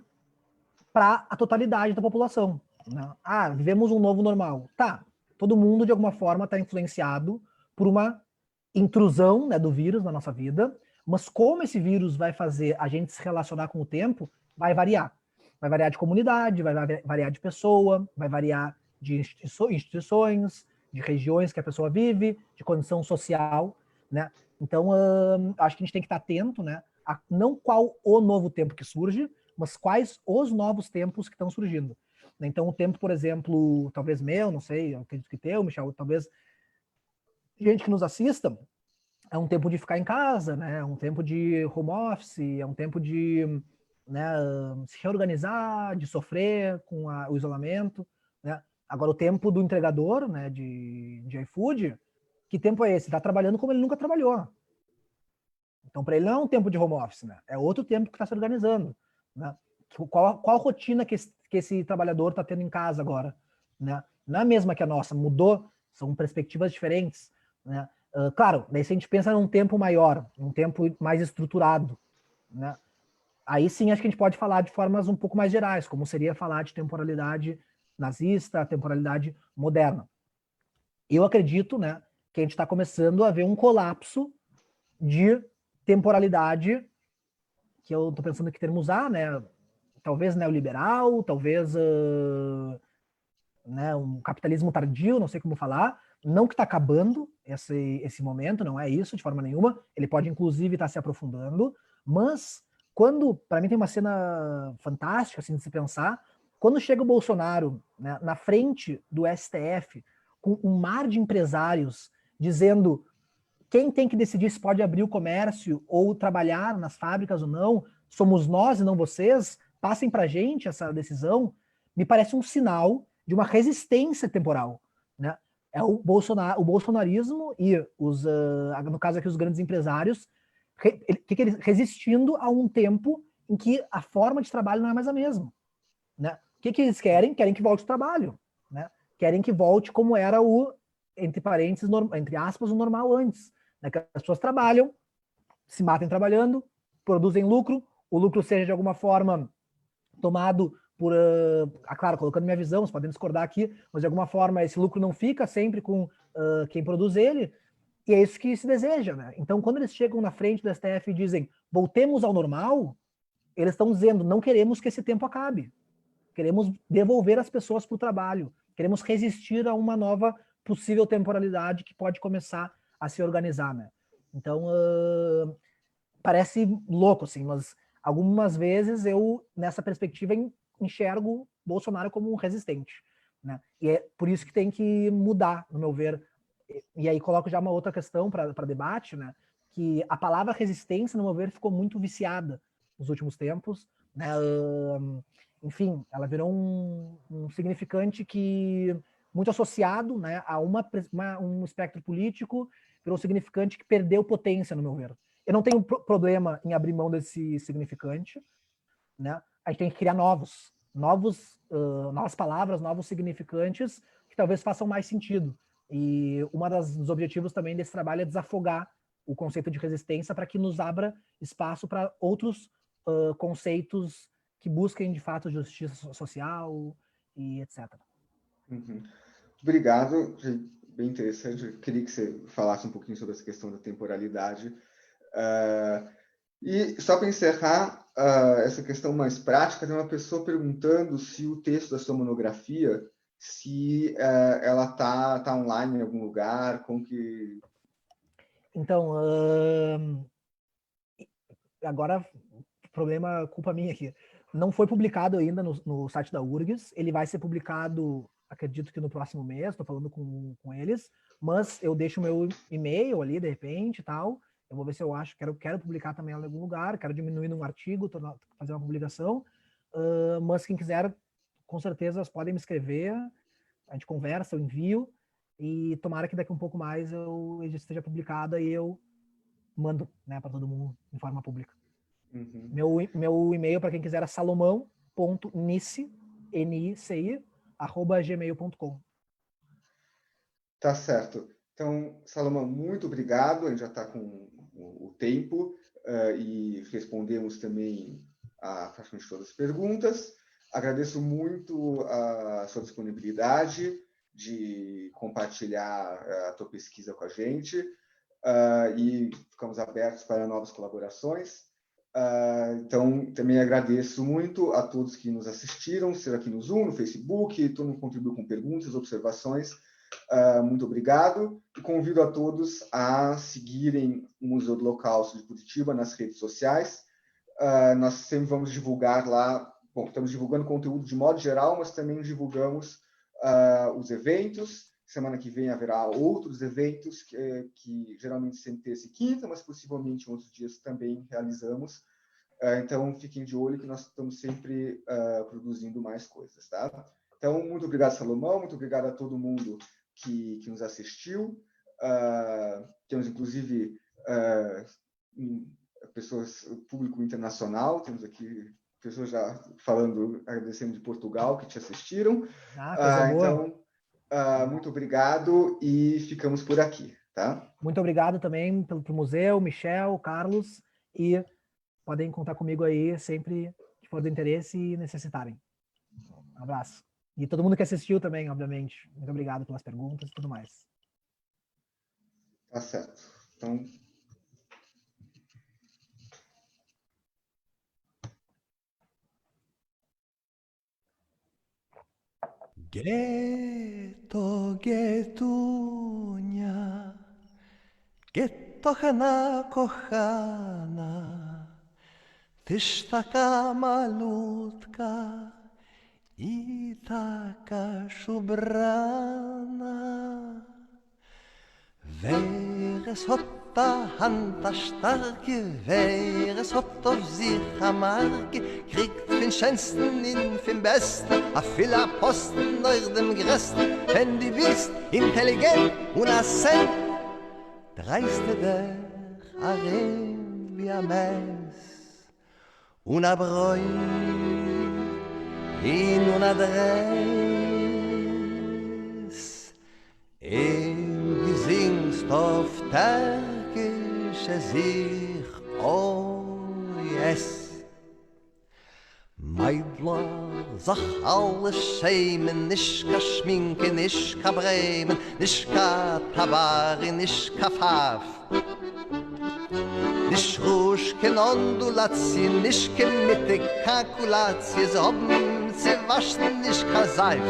para a totalidade da população, né? Vivemos um novo normal. Tá, todo mundo, de alguma forma, está influenciado por uma intrusão, né, do vírus na nossa vida, mas como esse vírus vai fazer a gente se relacionar com o tempo, vai variar. Vai variar de comunidade, vai variar de pessoa, vai variar de instituições, de regiões que a pessoa vive, de condição social, né? Então, acho que a gente tem que estar atento, né, a não qual o novo tempo que surge, mas quais os novos tempos que estão surgindo. Então, o tempo, por exemplo, talvez meu, não sei, eu acredito que teu, Michel, talvez gente que nos assista, é um tempo de ficar em casa, né? É um tempo de home office, é um tempo de, né, se reorganizar, de sofrer com o isolamento, né? Agora, o tempo do entregador, né, de iFood, que tempo é esse? Está trabalhando como ele nunca trabalhou. Então, para ele não é um tempo de home office, né? É outro tempo que está se organizando, né? Qual a rotina que esse trabalhador está tendo em casa agora, né? Não é a mesma que a nossa, mudou, são perspectivas diferentes, né? Claro, daí se a gente pensa num tempo maior, um tempo mais estruturado, né? Aí sim acho que a gente pode falar de formas um pouco mais gerais, como seria falar de temporalidade nazista, temporalidade moderna. Eu acredito, né, que a gente está começando a ver um colapso de temporalidade, que eu estou pensando que termo usar, né? Talvez neoliberal, talvez né, um capitalismo tardio, não sei como falar. Não que está acabando esse momento, não é isso de forma nenhuma. Ele pode, inclusive, estar se aprofundando. Mas, quando, para mim, tem uma cena fantástica, assim, de se pensar, quando chega o Bolsonaro, né, na frente do STF, com um mar de empresários dizendo quem tem que decidir se pode abrir o comércio ou trabalhar nas fábricas ou não, somos nós e não vocês, passem para a gente essa decisão, me parece um sinal de uma resistência temporal, né? É o bolsonarismo e no caso aqui os grandes empresários, resistindo a um tempo em que a forma de trabalho não é mais a mesma, né? O que eles querem? Querem que volte o trabalho, né? Querem que volte como era o, entre parênteses, entre aspas, o normal antes, né? Que as pessoas trabalham, se matem trabalhando, produzem lucro, o lucro seja de alguma forma tomado por, claro, colocando minha visão, vocês podem discordar aqui, mas de alguma forma esse lucro não fica sempre com quem produz ele, e é isso que se deseja, né? Então, quando eles chegam na frente do STF e dizem voltemos ao normal, eles estão dizendo não queremos que esse tempo acabe, queremos devolver as pessoas para o trabalho, queremos resistir a uma nova possível temporalidade que pode começar a se organizar, né? Então, parece louco, assim, mas algumas vezes eu, nessa perspectiva, enxergo Bolsonaro como um resistente, né? E é por isso que tem que mudar, no meu ver. E aí coloco já uma outra questão para debate, né? Que a palavra resistência, no meu ver, ficou muito viciada nos últimos tempos, né? Enfim, ela virou um significante que muito associado, né, a um espectro político, virou um significante que perdeu potência, no meu ver. Eu não tenho problema em abrir mão desse significante, né? A gente tem que criar novas palavras, novos significantes que talvez façam mais sentido. E dos objetivos também desse trabalho é desafogar o conceito de resistência para que nos abra espaço para outros conceitos que busquem de fato justiça social e etc. Uhum. Obrigado, bem interessante. Eu queria que você falasse um pouquinho sobre essa questão da temporalidade. E só para encerrar essa questão mais prática, tem uma pessoa perguntando se o texto da sua monografia, se ela tá online em algum lugar, como que... Então, agora, problema, culpa minha aqui. Não foi publicado ainda no site da URGS, ele vai ser publicado, acredito que no próximo mês, estou falando com eles, mas eu deixo o meu e-mail ali, de repente, e tal, eu vou ver se eu acho, quero publicar também em algum lugar, quero diminuir num artigo, fazer uma publicação, mas quem quiser, com certeza, podem me escrever, a gente conversa, eu envio, e tomara que daqui um pouco mais ele esteja publicada e eu mando, né, para todo mundo de forma pública. Uhum. Meu e-mail, para quem quiser, é salomão.nici@gmail.com. Tá certo. Então, Salomão, muito obrigado. A gente já está com o tempo e respondemos também a praticamente todas as perguntas. Agradeço muito a sua disponibilidade de compartilhar a tua pesquisa com a gente e ficamos abertos para novas colaborações. Então, também agradeço muito a todos que nos assistiram, seja aqui no Zoom, no Facebook, todo mundo contribuiu com perguntas, observações. Muito obrigado e convido a todos a seguirem o Museu do Holocausto de Curitiba nas redes sociais. Nós sempre vamos divulgar lá, bom, estamos divulgando conteúdo de modo geral, mas também divulgamos os eventos. Semana que vem haverá outros eventos que geralmente sempre terça e quinta, mas possivelmente em outros dias também realizamos. Então, fiquem de olho que nós estamos sempre produzindo mais coisas, tá? Então, muito obrigado, Salomão, muito obrigado a todo mundo que nos assistiu. Temos, inclusive, pessoas, público internacional, temos aqui pessoas já falando, agradecendo de Portugal, que te assistiram. Coisa boa. Então, muito obrigado e ficamos por aqui, tá? Muito obrigado também pro museu, Michel, Carlos, e podem contar comigo aí sempre que for do interesse e necessitarem. Um abraço. E todo mundo que assistiu também, obviamente. Muito obrigado pelas perguntas e tudo mais. Tá certo. Então, Ghetto, ghettunia, gettochana kochana, tyś taka malutka i taka szubrana. Wehres hat da Hand a starke, wehres hat auf sich a Marke, kriegt fin schönsten in fin besten, a filler Posten nach dem Gresten. Wenn du bist intelligent und a Cent, dreiste dich a rein wie a Mess, und a Bräu in und a Dress. Du singst auf Türkische sich, oh yes. Meidler, sag alle Schemen, nisch ka Schminke, nisch ka Bremen, nisch ka Tabari, nisch ka Pfaff. Nisch Rouge, kein Ondulatie, nisch ke Mitte, Kalkulatie, sie haben sie waschen, nisch ka Seif.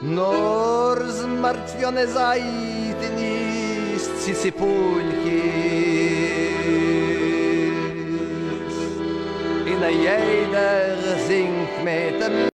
Nor zmartwione zajdy nis Cicipulkis. I na jeder singt mit dem